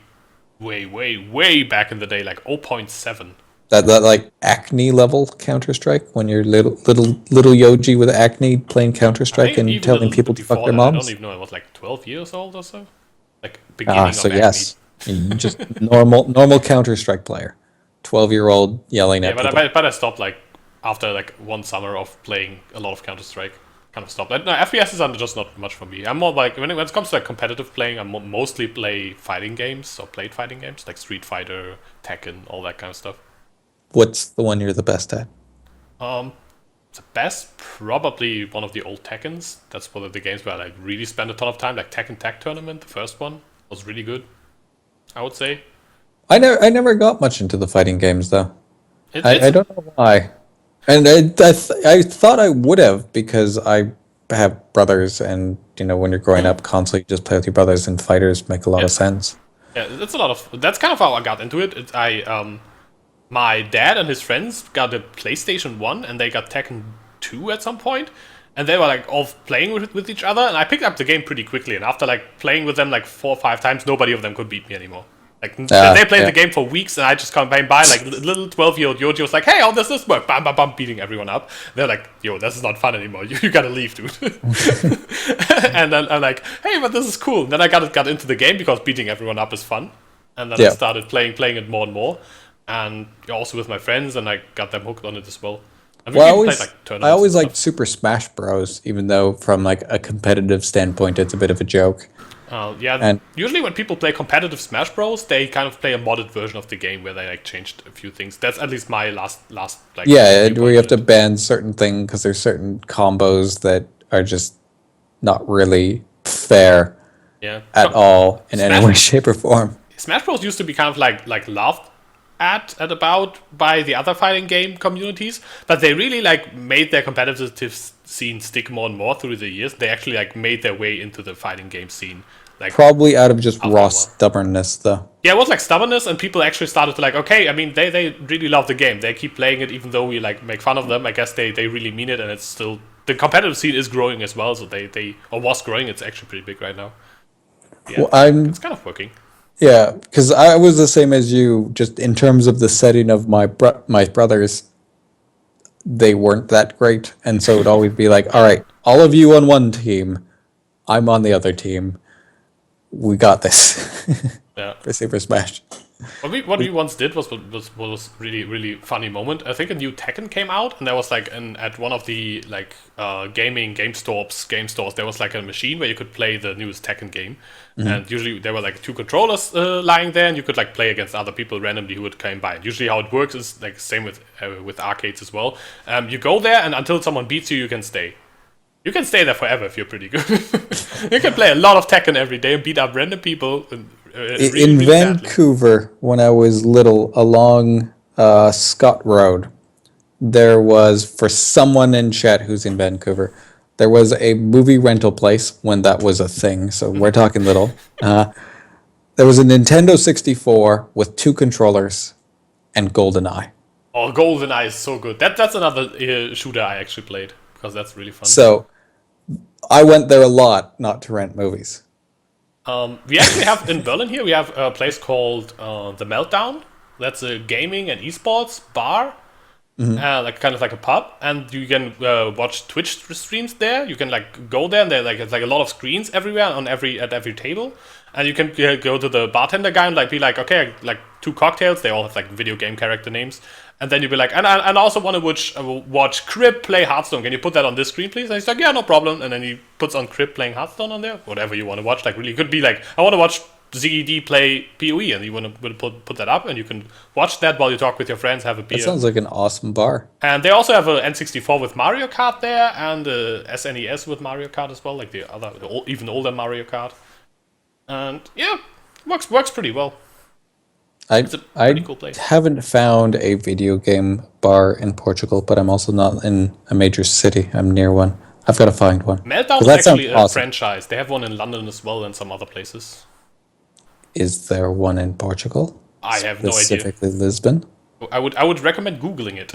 back in the day, like 0.7. That like acne level Counter-Strike, when you're little Yoji with acne playing Counter-Strike and telling people to fuck their moms? I don't even know. I was like 12 years old or so. Like beginning of acne. Yes, just normal Counter-Strike player, 12-year-old yelling at people. But I stopped like after like one summer of playing a lot of Counter-Strike. Kind of stopped. No, FPSs are just not much for me. I'm more like, when it comes to like competitive playing, I mostly play fighting games, or played fighting games like Street Fighter, Tekken, all that kind of stuff. What's the one you're the best at? The best, probably one of the old Tekkens. That's one of the games where I like really spent a ton of time. Like Tekken Tag Tournament, the first one was really good, I would say. I never got much into the fighting games though. I don't know why. And I thought I would have because I have brothers, and when you're growing up, console you just play with your brothers, and fighters make a lot Yeah, of sense. yeah, that's kind of how I got into it. My dad and his friends got a PlayStation 1 and they got Tekken 2 at some point, and they were like all playing with each other, and I picked up the game pretty quickly, and after like playing with them like 4 or 5 times, nobody of them could beat me anymore. Like they played Yeah. the game for weeks, and I just came by like little 12-year-old Yoji was like, "Hey, how does this work?" Bam, bam, bam, beating everyone up. They're like, "Yo, this is not fun anymore. You gotta leave, dude." And then I'm like, "Hey, but this is cool." And then I got into the game because beating everyone up is fun, and then I started playing it more and more, and also with my friends, and I got them hooked on it as well. And we even played like I tournaments. always and liked Super Smash Bros. Even though from like a competitive standpoint, it's a bit of a joke. Yeah, And usually when people play competitive Smash Bros, they kind of play a modded version of the game where they like changed a few things. That's at least my last like yeah, viewpoint where you have on to it. ban certain things because there's certain combos that are just not really fair Yeah, at all in any Smash way, shape, or form. Smash Bros used to be kind of like laughed at about by the other fighting game communities, but they really like made their competitive scene stick more and more through the years. They actually like made their way into the fighting game scene. Like Probably out of just after a raw while. stubbornness, though. Yeah, it was like stubbornness, and people actually started to like, okay, I mean, they really love the game. They keep playing it, even though we like make fun of them. I guess they really mean it, and it's still the competitive scene is growing as well. So they or was growing. It's actually pretty big right now. Yeah, Well, I'm it's kind of working. Yeah, because I was the same as you. Just in terms of the setting of my brothers, they weren't that great, and so it would always be like, all right, all of you on one team, I'm on the other team. We got this Yeah. for Super Smash. What we once did was really funny moment. I think a new Tekken came out, and there was like at one of the like game stores there was like a machine where you could play the newest Tekken game, and usually there were like 2 controllers lying there, and you could like play against other people randomly who would come by. And usually how it works is like same with arcades as well. You go there, and until someone beats you, you can stay. You can stay there forever if you're pretty good. You can play a lot of Tekken every day and beat up random people. And, really, In really badly. Vancouver, when I was little, along Scott Road, there was, for someone in chat who's in Vancouver, there was a movie rental place when that was a thing. So we're talking little. There was a Nintendo 64 with 2 controllers and GoldenEye. Oh, GoldenEye is so good. That's another shooter I actually played because that's really fun. So I went there a lot, not to rent movies. We actually have in Berlin here. We have a place called the Meltdown. That's a gaming and esports bar, like kind of like a pub, and you can watch Twitch streams there. You can like go there, and it's like a lot of screens everywhere at every table, and you can go to the bartender guy and like be like, okay, like 2 cocktails. They all have like video game character names, and then you'll be like, and I also want to watch Crip play Hearthstone. Can you put that on this screen, please? And he's like, yeah, no problem. And then he puts on Crip playing Hearthstone on there, whatever you want to watch. Like really, it could be like, I want to watch ZED play PoE, and you want to put that up, and you can watch that while you talk with your friends, have a beer. That sounds like an awesome bar. And they also have a N64 with Mario Kart there, and a SNES with Mario Kart as well, like the even older Mario Kart. And yeah, works pretty well. I pretty cool place. haven't found a video game bar in Portugal, but I'm also not in a major city. I'm near one. I've got to find one. Meltdown is That sounds actually a awesome. franchise. They have one in London as well and some other places. Is there one in Portugal? I have no idea. Specifically Lisbon? I would recommend Googling it.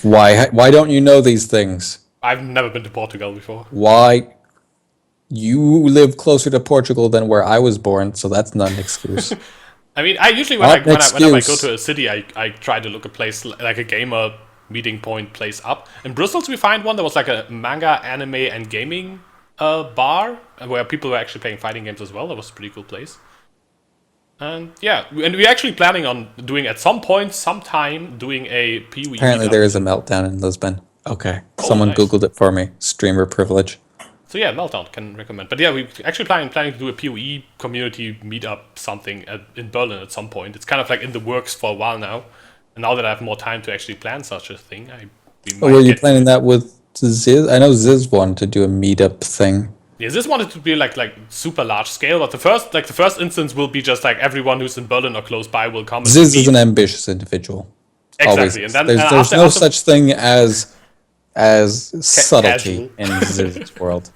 Why don't you know these things? I've never been to Portugal before. Why? You live closer to Portugal than where I was born, so that's not an excuse. I mean, I usually when Not an I go excuse. to a city, I try to look a place like a gamer meeting point place up. In Brussels, we find one that was like a manga, anime, and gaming bar where people were actually playing fighting games as well. That was a pretty cool place. And yeah, and we're actually planning on doing at some point, sometime, doing a PoE. Apparently meetup. there is a meltdown in Lisbon. Okay. Someone nice. Googled it for me. Streamer privilege. So yeah, Meltdown can recommend. But yeah, we actually planning to do a PoE community meetup something in Berlin at some point. It's kind of like in the works for a while now. And now that I have more time to actually plan such a thing, Were you planning that with Ziz? I know Ziz wanted to do a meetup thing. Yeah, this wanted to be like super large scale, but the first instance will be just like everyone who's in Berlin or close by will come. Ziz is an ambitious individual. Always Exactly, is. and then There's no such thing as subtlety casual. in Ziz's world.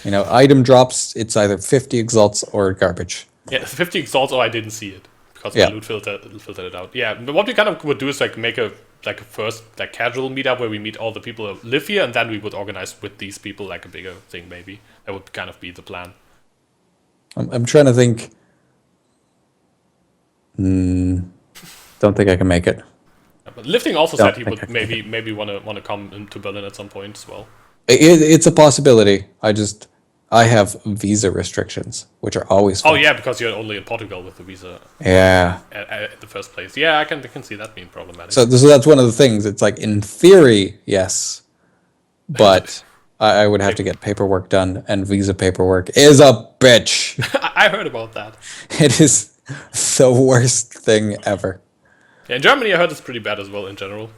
You know, item drops, it's either 50 exalts or garbage. Yeah, 50 exalts, or I didn't see it because my Yeah. loot filtered it out. Yeah, but what we kind of would do is like make a first like casual meetup where we meet all the people who live here, and then we would organize with these people like a bigger thing. Maybe that would kind of be the plan. I'm trying to think. Don't think I can make it. But Lifting also Don't said he think would I can maybe want to come into Berlin at some point as well. It's a possibility. I have visa restrictions, which are always Oh fun. yeah, because you're only in Portugal with the visa Yeah. at the first place. Yeah, I can see that being problematic. So that's one of the things. It's like, in theory, yes, but I would have to get paperwork done, and visa paperwork is a bitch. I heard about that. It is the worst thing ever. Yeah, in Germany, I heard it's pretty bad as well in general.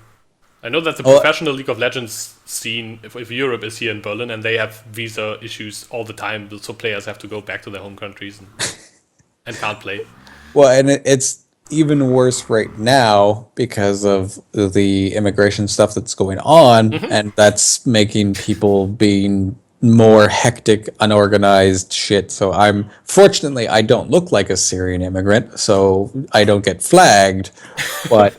I know that the professional League of Legends scene, if Europe is here in Berlin, and they have visa issues all the time, so players have to go back to their home countries and can't play. Well, and it's even worse right now because of the immigration stuff that's going on, and that's making people being more hectic, unorganized shit. So fortunately, I don't look like a Syrian immigrant, so I don't get flagged, but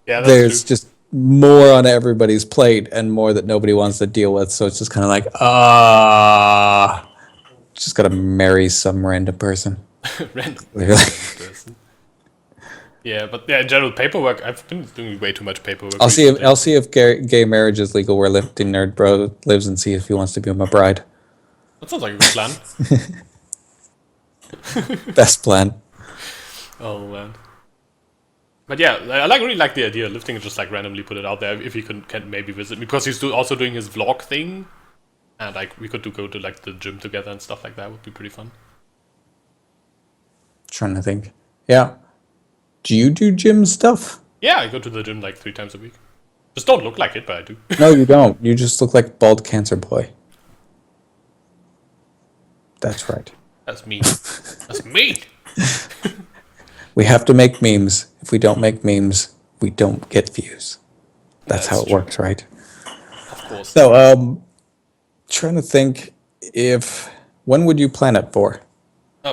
Yeah, that's there's true. just more on everybody's plate and more that nobody wants to deal with. So it's just kind of like, just gotta marry some random person. Random Clearly. person. Yeah, but yeah, in general, paperwork. I've been doing way too much paperwork. I'll see recently. if gay marriage is legal where Lifting Nerd Bro lives, and see if he wants to be my bride. That sounds like a good plan. Best plan. Oh man. But yeah, I really like the idea. Lifting just like randomly put it out there. If he can maybe visit me, because he's also doing his vlog thing, and like we could go to like the gym together and stuff like that. Would be pretty fun. Trying to think. Yeah. Do you do gym stuff? Yeah, I go to the gym like 3 times a week. Just don't look like it, but I do. No, you don't. You just look like bald cancer boy. That's right. That's me. That's me. We have to make memes. If we don't make memes, we don't get views. That's how it true. works, right? Of course. So, trying to think when would you plan it for?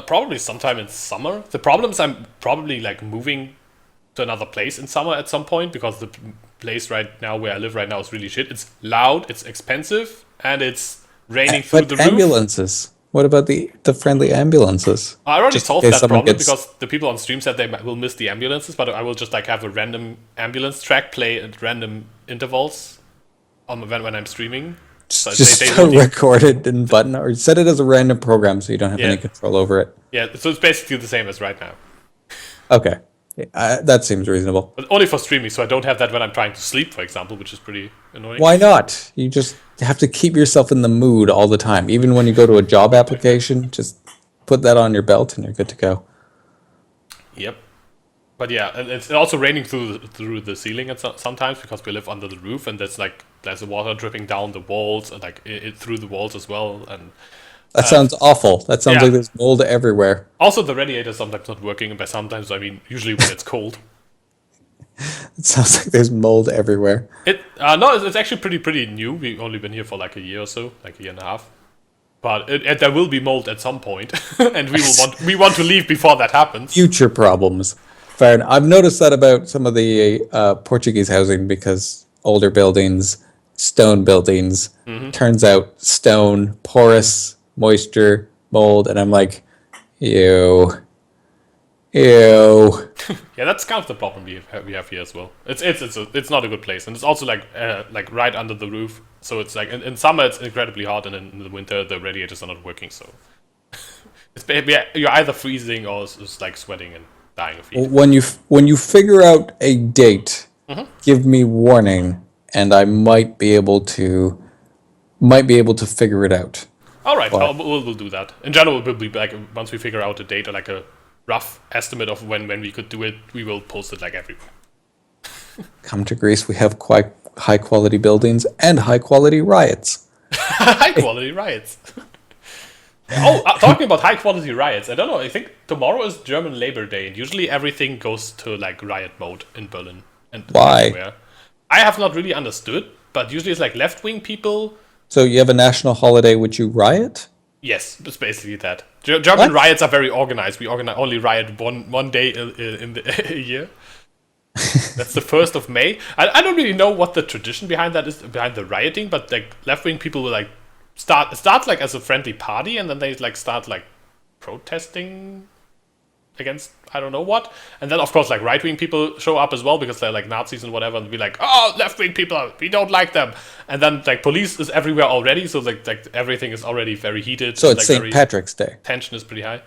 Probably sometime in summer. The problem is I'm probably like moving to another place in summer at some point, because the place right now where I live right now is really shit. It's loud, it's expensive, and it's raining through But the roof. ambulances. What about the friendly ambulances? I already Just in solved case that someone problem gets- because the people on stream said they will miss the ambulances, but I will just like have a random ambulance track play at random intervals when I'm streaming. So Just they won't record it in button, or set it as a random program so you don't have Yeah. any control over it. Yeah, so it's basically the same as right now, Okay, that seems reasonable. but only for streaming. So I don't have that when I'm trying to sleep, for example, which is pretty annoying. Why not? You just have to keep yourself in the mood all the time. Even when you go to a job application, just put that on your belt and you're good to go. Yep. But yeah, and it's also raining through the ceiling sometimes, because we live under the roof, and there's water dripping down the walls and like through the walls as well. And That sounds awful. That sounds yeah. like there's mold everywhere. also the radiator is sometimes not working, and by sometimes I mean usually when it's cold. It sounds like there's mold everywhere. No, it's actually pretty new. We've only been here for like a year or so, like a year and a half. But there will be mold at some point, and we want to leave before that happens. Future problems. Fair enough. I've noticed that about some of the Portuguese housing, because older buildings, stone buildings, turns out stone, porous, moisture, mold, and I'm like, ew. Ew. Yeah, that's kind of the problem we have here as well. It's not a good place, and it's also like right under the roof. So it's like in summer it's incredibly hot, and in the winter the radiators are not working. So you're either freezing or just like sweating and dying of heat. When you figure out a date, give me warning, and I might be able to figure it out. All right, we'll do that. In general, we'll be back once we figure out a date or like a rough estimate of when we could do it. We will post it like everywhere. Come to Greece, we have quite high quality buildings and high quality riots. High quality riots. Talking about high quality riots, I don't know. I think tomorrow is German Labor Day, and usually everything goes to like riot mode in Berlin. and Why? everywhere. I have not really understood, but usually it's like left-wing people. So you have a national holiday which you riot? Yes, it's basically that. German What? riots are very organized. We only riot one day in a year. That's the 1st of May. I don't really know what the tradition behind that is, behind the rioting, but like left-wing people will like start like as a friendly party, and then they like start like protesting against I don't know what, and then of course like right-wing people show up as well because they're like Nazis and whatever, and be like, oh, left-wing people, we don't like them, and then like police is everywhere already, so like everything is already very heated. So it's like, St. Patrick's Day. Tension is pretty high.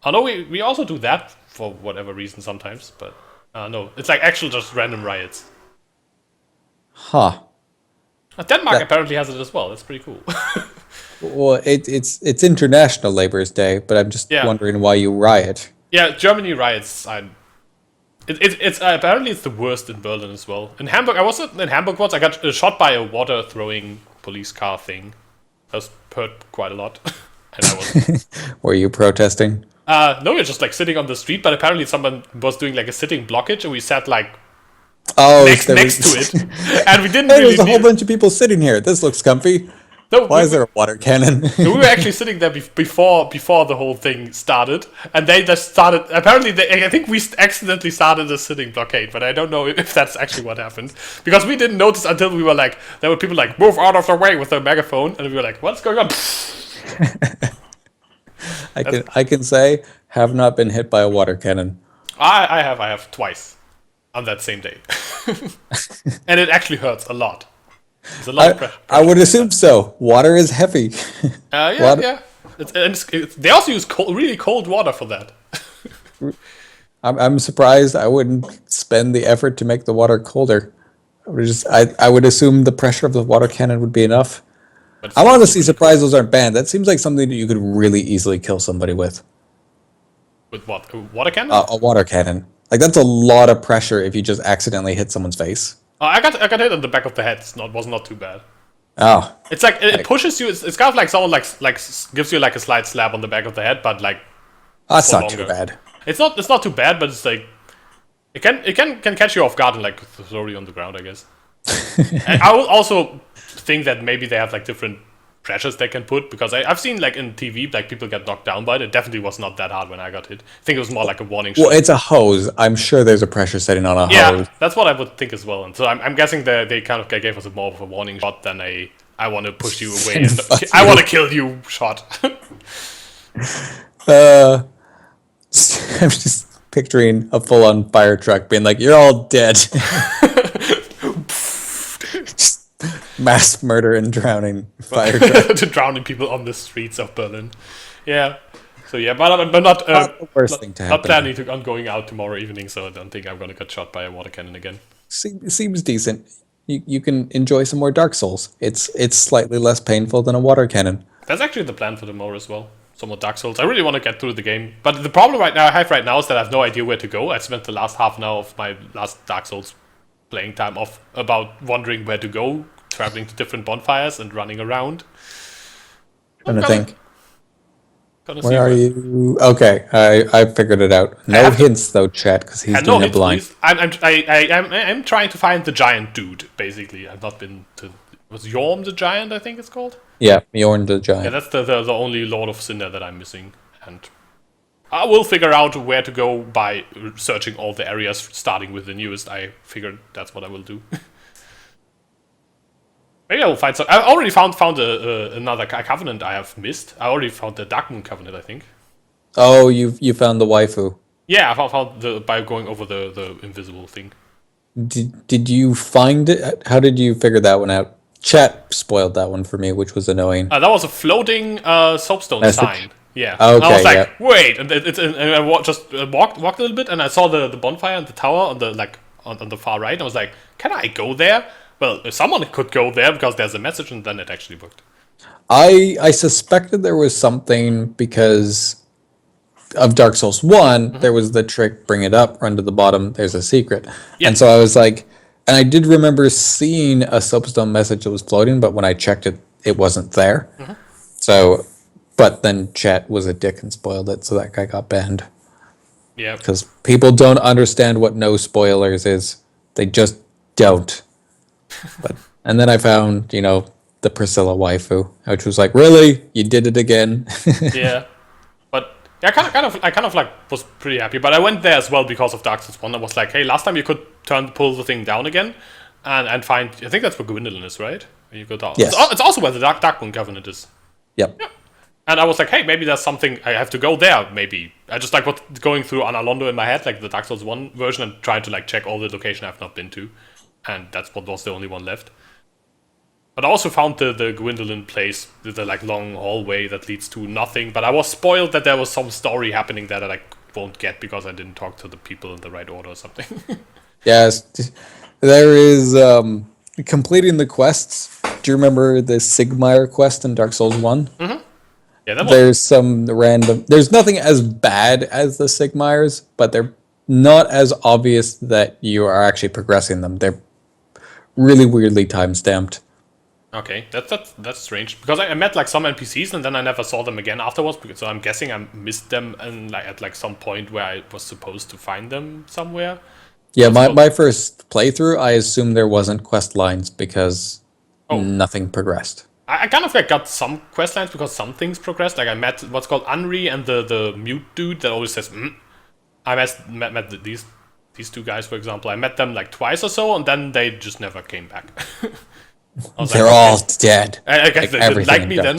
Oh no, we also do that for whatever reason sometimes, but no, it's like actual just random riots. Huh. Denmark apparently has it as well. That's pretty cool. Well, it's International Labor's Day, but I'm just wondering why you riot. Yeah, Germany riots. It's apparently it's the worst in Berlin as well. In Hamburg, I was in Hamburg once. I got shot by a water throwing police car thing. I was hurt quite a lot, and I was. Were you protesting? No, we were just like sitting on the street, but apparently someone was doing like a sitting blockage, and we sat like next to it, and we didn't. Hey, really there's a whole bunch of people sitting here. This looks comfy. No, why is there a water cannon? We were actually sitting there before the whole thing started, and they just started. Apparently, I think we accidentally started a sitting blockade, but I don't know if that's actually what happened because we didn't notice until we were like, there were people like, move out of the way with a megaphone, and we were like, what's going on? I can say have not been hit by a water cannon. I have twice on that same day, and it actually hurts a lot. There's a lot of pressure. I would assume so. Water is heavy. Yeah. They also use really cold water for that. I'm surprised. I wouldn't spend the effort to make the water colder. I would assume the pressure of the water cannon would be enough. I'm honestly surprised those aren't banned. That seems like something that you could really easily kill somebody with. With what? A water cannon? A water cannon. Like that's a lot of pressure if you just accidentally hit someone's face. I got hit on the back of the head. It was not too bad. Oh, it's like it pushes you. It's kind of like someone like gives you like a slight slap on the back of the head, but like that's not too bad. It's not too bad, but it's like it can catch you off guard and like throw you on the ground, I guess. And I would also think that maybe they have like different pressures they can put because I've seen like in TV like people get knocked down by it. It definitely was not that hard when I got hit. I think it was more like a warning shot. Well, it's a hose. I'm sure there's a pressure setting on a hose. Yeah, that's what I would think as well. And so I'm guessing they kind of gave us more of a warning shot than a I want to push you away and I want to kill you shot. I'm just picturing a full-on fire truck being like, "You're all dead." Mass murder and drowning fire truck. Drowning people on the streets of Berlin. Yeah. So yeah, but I'm not the worst thing to happen. Not planning on going out tomorrow evening, so I don't think I'm gonna get shot by a water cannon again. Seems decent. You can enjoy some more Dark Souls. It's slightly less painful than a water cannon. That's actually the plan for tomorrow as well. Some more Dark Souls. I really want to get through the game, but the problem I have right now is that I have no idea where to go. I spent the last half an hour of my last Dark Souls playing time off about wondering where to go, traveling to different bonfires and running around. Trying to think. Where are you? Okay, I figured it out. No hints though, chat, because he's doing it blind. I'm trying to find the giant dude. Basically, I've not been to. Was Yorm the giant? I think it's called. Yeah, Yorm the giant. Yeah, that's the only Lord of Cinder that I'm missing, and I will figure out where to go by searching all the areas, starting with the newest. I figured that's what I will do. Maybe I will find some. I already found another covenant I have missed. I already found the Dark Moon covenant, I think. Oh, you found the waifu. Yeah, I found by going over the invisible thing. Did you find it? How did you figure that one out? Chat spoiled that one for me, which was annoying. That was a floating soapstone sign. Yeah. Okay, and I was like, wait, and I just walked a little bit, and I saw the bonfire and the tower on the far right. And I was like, can I go there? Well, if someone could go there because there's a message, and then it actually worked. I suspected there was something because of Dark Souls 1, there was the trick, bring it up, run to the bottom, there's a secret. Yeah. And so I was like, and I did remember seeing a soapstone message that was floating, but when I checked it, it wasn't there. So, but then chat was a dick and spoiled it, so that guy got banned. Yeah. Because people don't understand what no spoilers is. They just don't. And then I found, the Priscilla waifu, which was like, really? You did it again? Yeah. But yeah, I kind of like was pretty happy. But I went there as well because of Dark Souls 1. I was like, hey, last time you could pull the thing down again and find, I think that's where Gwendolyn is, right? Where you go down. Yes. It's also where the Darkmoon Covenant is. Yep. Yeah. And I was like, hey, maybe there's something, I have to go there, maybe. I just like going through Analondo in my head, like the Dark Souls 1 version, and trying to like check all the location I've not been to. And that's what was the only one left. But I also found the Gwendolyn place, the like long hallway that leads to nothing. But I was spoiled that there was some story happening there that I won't get because I didn't talk to the people in the right order or something. Yes. There is completing the quests. Do you remember the Sigmire quest in Dark Souls 1? Mm-hmm. Yeah, that There's some random... There's nothing as bad as the Sigmires, but they're not as obvious that you are actually progressing them. They're really weirdly time-stamped. Okay, that's strange. Because I met like some NPCs and then I never saw them again afterwards. So I'm guessing I missed them and like at like some point where I was supposed to find them somewhere. Yeah, my first playthrough, I assumed there wasn't quest lines because nothing progressed. I kind of like got some quest lines because some things progressed. Like I met what's called Unri and the mute dude that always says I met these two guys, for example. I met them like twice or so, and then they just never came back. They're all dead. I guess they didn't like me then.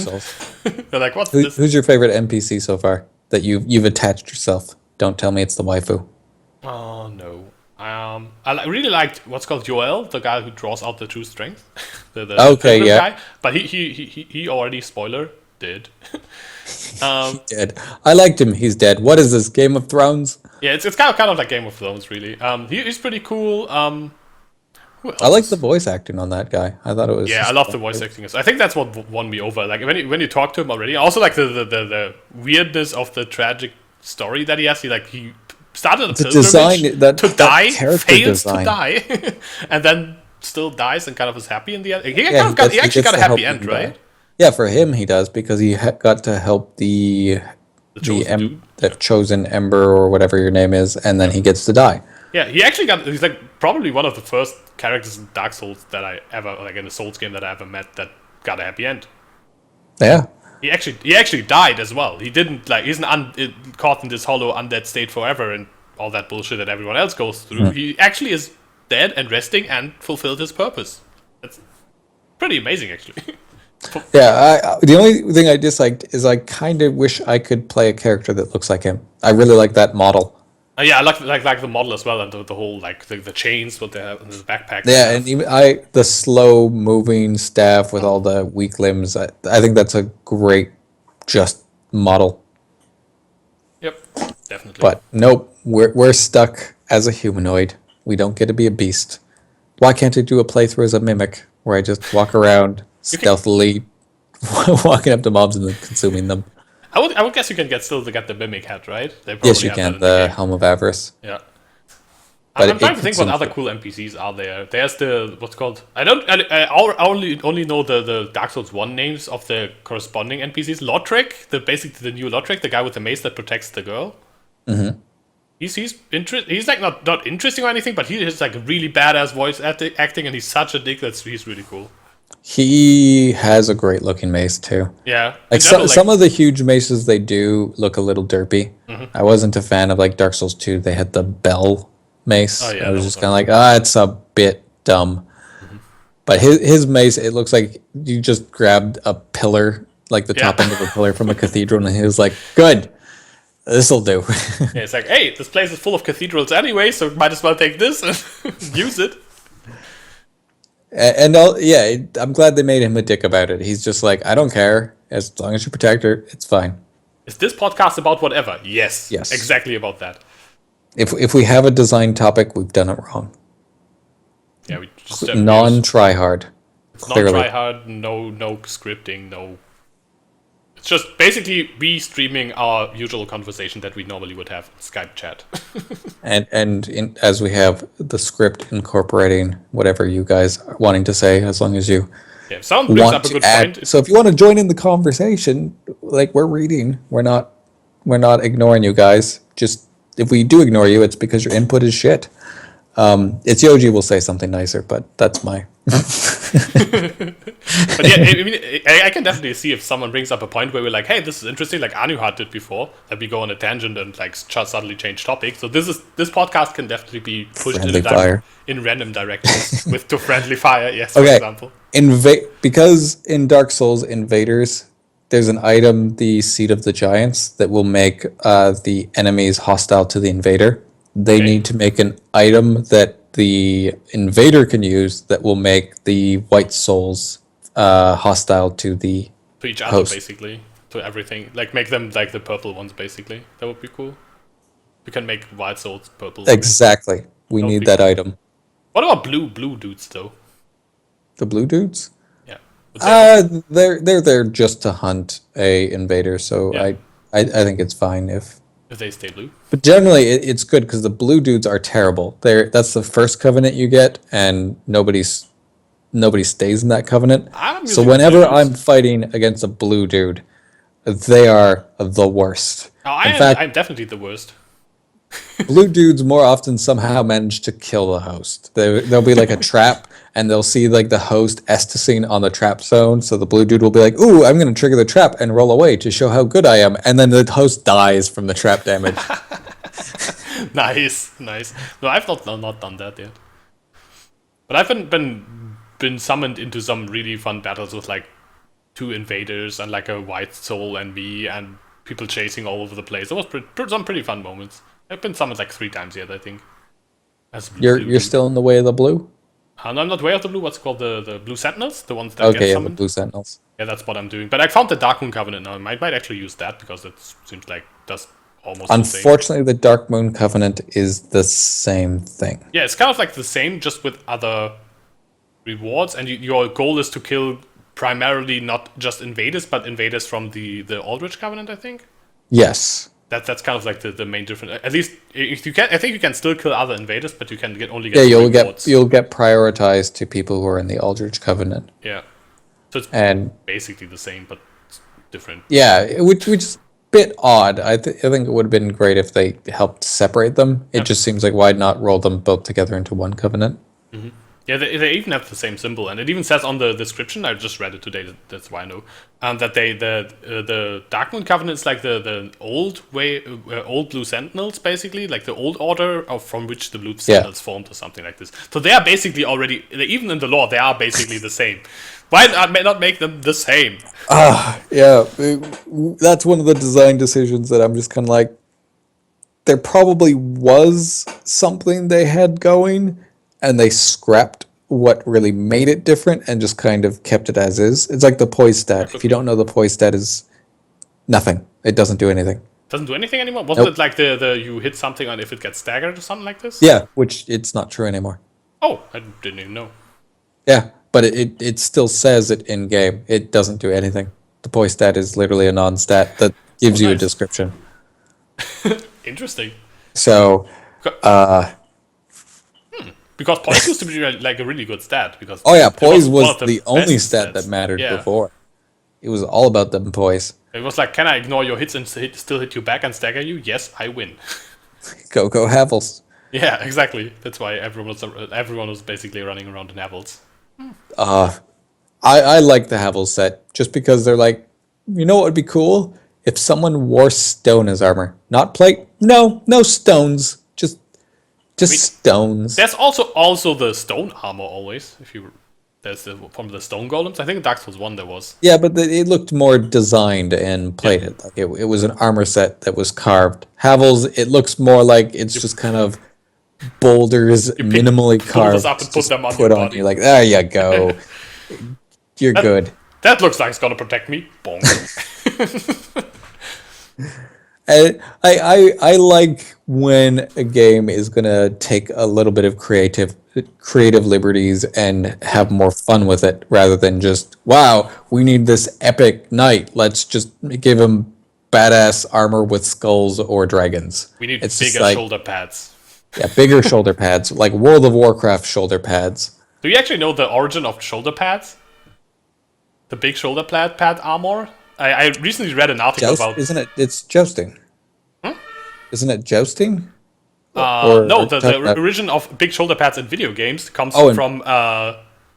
They're like, what's this? Who's your favorite NPC so far that you've attached yourself? Don't tell me it's the waifu. Oh no. I really liked what's called Joel, the guy who draws out the true strength. the guy. But he already, spoiler, did. Dead. I liked him. He's dead. What is this, Game of Thrones? Yeah, it's kind of like Game of Thrones, really. He's pretty cool. Who else? I like the voice acting on that guy. I thought it was... Yeah, I love the voice acting. I think that's what won me over. Like when you talk to him already. I also like the weirdness of the tragic story that he has. He started a pilgrimage to die, fails to die, and then still dies and kind of is happy in the end. He actually got a happy end, right? Yeah, for him he does, because he got to help the chosen ember or whatever your name is, and then he gets to die. Yeah, he's like probably one of the first characters in Dark Souls that I ever, like in a Souls game that I ever met that got a happy end. Yeah. He actually died as well. He didn't he's caught in this hollow undead state forever and all that bullshit that everyone else goes through. He actually is dead and resting and fulfilled his purpose. That's pretty amazing, actually. Yeah, the only thing I disliked is I kind of wish I could play a character that looks like him. I really like that model. Yeah, I like the model as well, and the whole like the chains with the backpack. Yeah, and even the slow moving staff with all the weak limbs. I think that's a great just model. Yep, definitely. But nope, we're stuck as a humanoid. We don't get to be a beast. Why can't I do a playthrough as a mimic where I just walk around stealthily, walking up to mobs and then consuming them? I would guess you can still get the mimic hat, right? Yes, you can. The Helm of Avarice. Yeah. I'm trying to think what other cool NPCs are there. There's what's called... I only know the Dark Souls 1 names of the corresponding NPCs. Lotrek, basically the new Lotrek, the guy with the mace that protects the girl. Mm-hmm. He's like not interesting or anything, but he has like a really badass voice acting, and he's such a dick that he's really cool. He has a great looking mace too. Yeah, like some of the huge maces they do look a little derpy. Mm-hmm. I wasn't a fan of like Dark Souls 2. They had the bell mace. Oh, yeah, I was just kind of like, it's a bit dumb. Mm-hmm. But his mace, it looks like you just grabbed a pillar, like the top end of a pillar from a cathedral, and he was like, good. This'll do. Yeah, it's like, hey, this place is full of cathedrals anyway, so might as well take this and use it. And I'm glad they made him a dick about it. He's just like, I don't care. As long as you protect her, it's fine. Is this podcast about whatever? Yes. Exactly about that. If we have a design topic, we've done it wrong. Yeah, we just non-tryhard. It's non-tryhard, no scripting, no... It's just basically we streaming our usual conversation that we normally would have, Skype chat. and as we have the script incorporating whatever you guys are wanting to say, as long as you someone brings up a good point. So if you want to join in the conversation, like we're reading, we're not ignoring you guys. Just if we do ignore you, it's because your input is shit. It's Yoji will say something nicer, but that's my. But yeah, I mean, I can definitely see if someone brings up a point where we're like, hey, this is interesting, like Anuhard did before, that we go on a tangent and like suddenly change topics. So this podcast can definitely be pushed in random directions with to friendly fire. Yes, for example. Because in Dark Souls Invaders, there's an item, the Seed of the Giants, that will make the enemies hostile to the invader. They need to make an item that the invader can use that will make the white souls hostile to each other, basically, to everything. Like make them like the purple ones, basically. That would be cool. You can make white souls purple. Exactly. We need that item. What about blue dudes though? The blue dudes? Yeah. They're there just to hunt a invader, so I think it's fine if they stay blue. But generally, it's good because the blue dudes are terrible. That's the first covenant you get, and nobody stays in that covenant. So whenever I'm fighting against a blue dude, they are the worst. I'm definitely the worst. Blue dudes more often somehow manage to kill the host. There'll be like a trap, and they'll see like the host estasine on the trap zone. So the blue dude will be like, "Ooh, I'm going to trigger the trap and roll away to show how good I am," and then the host dies from the trap damage. Nice. No, I've not done that yet. But I've been summoned into some really fun battles with like 2 invaders and like a white soul and me and people chasing all over the place. It was some pretty fun moments. I've been summoned like 3 times yet, I think. You're still in the way of the blue? No, I'm not way of the blue. What's it called? The blue sentinels? The ones that get summoned? The blue sentinels. Yeah, that's what I'm doing. But I found the Dark Moon Covenant now. I might actually use that because it seems like does almost Unfortunately, the Dark Moon Covenant is the same thing. Yeah, it's kind of like the same, just with other rewards. And your goal is to kill primarily not just invaders, but invaders from the Aldrich Covenant, I think? Yes. That's kind of like the main difference. At least if you can, I think you can still kill other invaders, but you can only get rewards. You'll get prioritized to people who are in the Aldrich Covenant. Yeah, so it's basically the same but different. Yeah, which is a bit odd. I think it would have been great if they helped separate them. It just seems like why not roll them both together into one covenant? Mm-hmm. Yeah, they even have the same symbol, and it even says on the description. I just read it today. That's why I know. That the Dark Moon Covenant is like the old way, old Blue Sentinels, basically, like the old order from which the Blue Sentinels formed, or something like this. So they are basically already, even in the lore, they are basically the same. Why not make them the same? Yeah, that's one of the design decisions that I'm just kind of like. There probably was something they had going, and they scrapped what really made it different and just kind of kept it as is. It's like the poise stat. If you don't know, the poise stat is nothing. It doesn't do anything. Doesn't do anything anymore? Wasn't it like the you hit something and if it gets staggered or something like this? Yeah, which it's not true anymore. Oh, I didn't even know. Yeah, but it still says it in game. It doesn't do anything. The poise stat is literally a non-stat that gives you a description. Interesting. So, because poise used to be like a really good stat. Because poise was the only stat that mattered before. It was all about the poise. It was like, can I ignore your hits and still hit you back and stagger you? Yes, I win. Go Havels. Yeah, exactly. That's why everyone was basically running around in Havels. I like the Havels set just because they're like, you know what would be cool? If someone wore stone as armor. Not plate. No stones. Just stones. There's also the stone armor always. From the stone golems. I think in Dark Souls 1 there was. Yeah, but it looked more designed and plated. Yeah. Like it was an armor set that was carved. Havels, it looks more like it's just kind of boulders minimally carved. Up and put them on your body. You're like, there you go. You're good. That looks like it's gonna protect me. Bonk. I like when a game is gonna take a little bit of creative liberties and have more fun with it rather than just, wow, we need this epic knight. Let's just give him badass armor with skulls or dragons. We need bigger shoulder pads. Yeah, bigger shoulder pads, like World of Warcraft shoulder pads. Do you actually know the origin of shoulder pads? The big shoulder pad armor? I recently read an article about... Isn't it? It's jousting. Isn't it jousting? No, the origin of big shoulder pads in video games comes from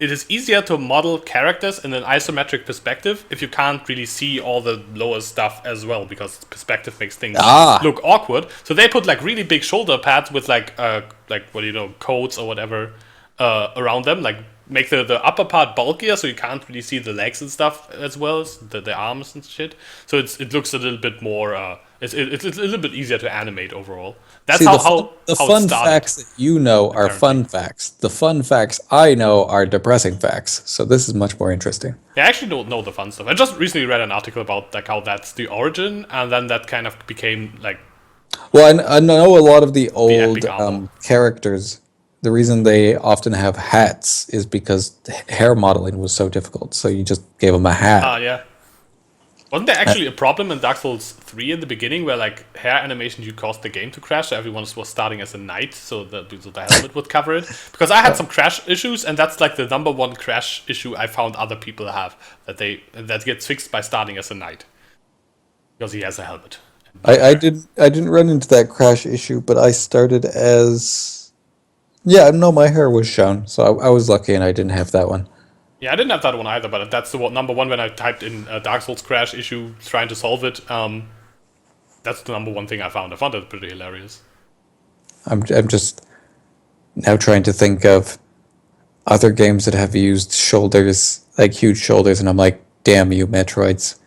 it is easier to model characters in an isometric perspective if you can't really see all the lower stuff as well, because perspective makes things look awkward. So they put like really big shoulder pads with like what do you know, coats or whatever around them, like make the upper part bulkier so you can't really see the legs and stuff as well as the arms and shit. So it looks a little bit more it's a little bit easier to animate overall. That's how the fun facts that you know are fun facts. The fun facts I know are depressing facts. So this is much more interesting. Yeah, I actually don't know the fun stuff. I just recently read an article about like how that's the origin, and then that kind of became like. Well, I know a lot of the old characters. The reason they often have hats is because hair modeling was so difficult. So you just gave them a hat. Yeah. Wasn't there actually a problem in Dark Souls 3 in the beginning where like hair animation you caused the game to crash? So everyone was starting as a knight, so the helmet would cover it. Because I had some crash issues, and that's like the number one crash issue I found other people have, that gets fixed by starting as a knight because he has a helmet. I didn't run into that crash issue, but I started as no, my hair was shown, so I was lucky and I didn't have that one. Yeah, I didn't have that one either, but that's the number one when I typed in Dark Souls crash issue trying to solve it. That's the number one thing I found. I found it pretty hilarious. I'm just now trying to think of other games that have used shoulders, like huge shoulders, and I'm like, damn you, Metroids.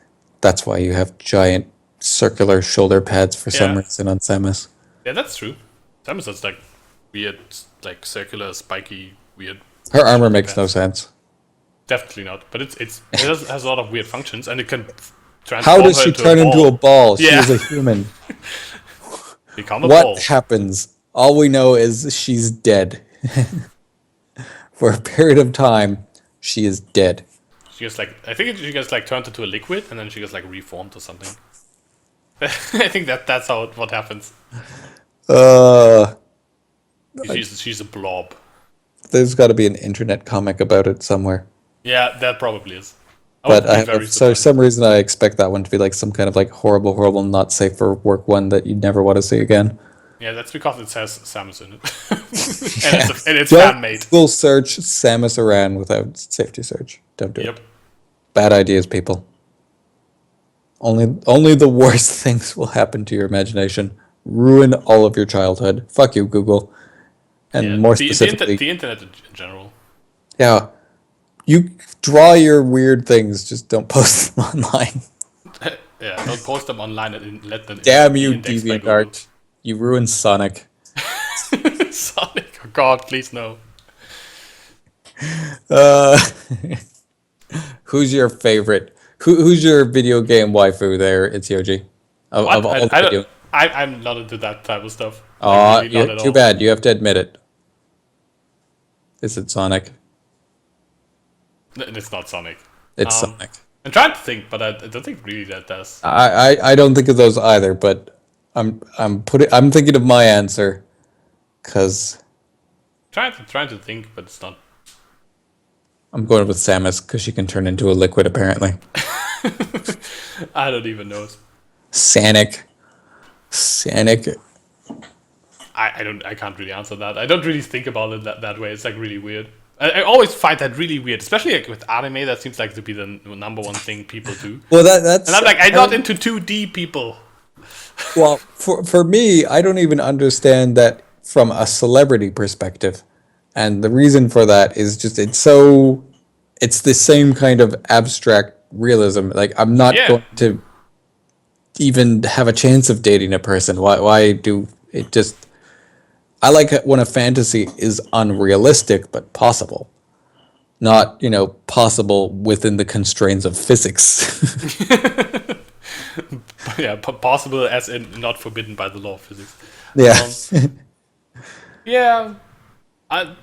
That's why you have giant circular shoulder pads for some reason on Samus. Yeah, that's true. Samus has like weird, like circular, spiky, weird. Her armor makes no sense. Definitely not, but it has a lot of weird functions, and it can transform. How does she turn into a ball? She is a human. Become a ball. What happens? All we know is she's dead. For a period of time, she is dead. She gets like, I think she gets like turned into a liquid, and then she gets like reformed or something. I think that's what happens. She's a blob. There's got to be an internet comic about it somewhere. Yeah, that probably is. But for some reason I expect that one to be like some kind of like horrible, not safe for work one that you'd never want to see again. Yeah, that's because it says Samus in it. and it's fan-made. We'll search Samus Aran without safety search. Don't do it. Bad ideas, people. Only the worst things will happen to your imagination. Ruin all of your childhood. Fuck you, Google. And more specifically... The internet in general. Yeah. You draw your weird things, just don't post them online. Yeah, don't post them online and let them... Damn you, DeviantArt. You ruined Sonic. Sonic? Oh god, please no. Who's your favorite? Who's your video game waifu there? It's Yoji. I'm not into that type of stuff. Oh, really too bad. You have to admit it. Is it Sonic? It's not Sonic. It's Sonic. I'm trying to think, but I don't think really that does. I don't think of those either, but I'm thinking of my answer, cause trying to think, but it's not. I'm going with Samus because she can turn into a liquid apparently. I don't even know. Sanic. I can't really answer that. I don't really think about it that way. It's like really weird. I always find that really weird, especially like with anime. That seems like to be the number one thing people do. Well, that's and I'm like, I'm not into 2D people. Well, for me, I don't even understand that from a celebrity perspective, and the reason for that is just it's the same kind of abstract realism. Like I'm not going to even have a chance of dating a person. Why do it just? I like it when a fantasy is unrealistic but possible, not possible within the constraints of physics. Yeah, possible as in not forbidden by the law of physics. Yeah. Yeah, I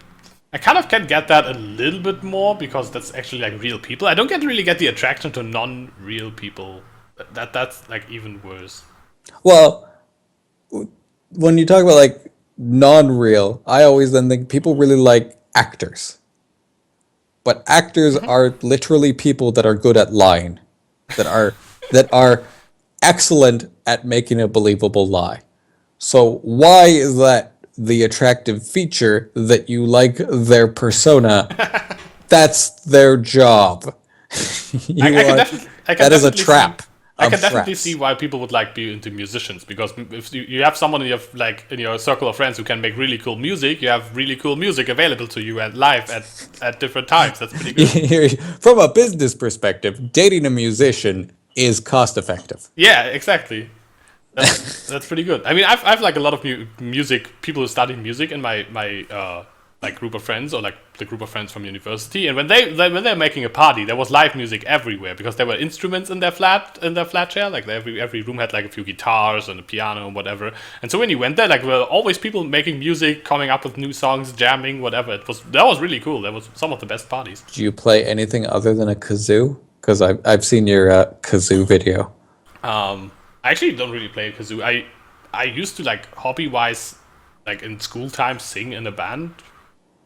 kind of can get that a little bit more because that's actually like real people. I don't really get the attraction to non-real people. That's like even worse. Well, when you talk about like non-real, I always then think people really like actors. But actors are literally people that are good at lying, that are excellent at making a believable lie. So why is that the attractive feature that you like their persona. That's their job. I can that is a definitely trap. I can definitely traps. see why people would like be into musicians, because if you have someone in your circle of friends who can make really cool music, you have really cool music available to you at live at different times. That's pretty good. From a business perspective, dating a musician is cost effective. Yeah, exactly. That's pretty good. I mean, I've like a lot of music people who study music in my like group of friends, or like the group of friends from university. And when they're making a party, there was live music everywhere, because there were instruments in their flat share. Like every room had like a few guitars and a piano and whatever. And so when you went there, like there were always people making music, coming up with new songs, jamming, whatever. That was really cool. That was some of the best parties. Do you play anything other than a kazoo? Because I've seen your kazoo video. I actually don't really play kazoo. I used to, like, hobby wise, like in school time, sing in a band.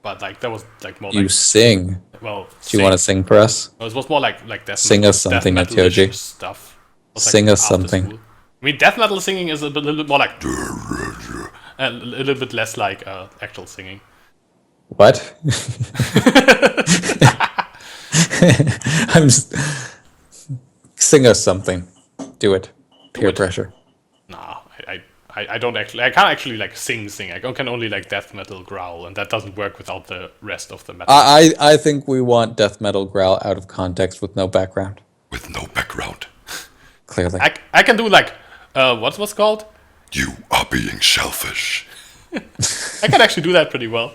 But like that was like more. You like, sing. Well, do you want to sing for us? It was more like death sing metal, us something, death Yoji. Stuff. Sing us something. School. I mean, death metal singing is a little bit more like, a little bit less like actual singing. What? Sing us something. Do it. Peer pressure. Nah, I don't actually. I can't actually like sing. I can only like death metal growl, and that doesn't work without the rest of the metal. I think we want death metal growl out of context with no background. With no background. Clearly. I can do like what's called? You are being selfish. I can actually do that pretty well.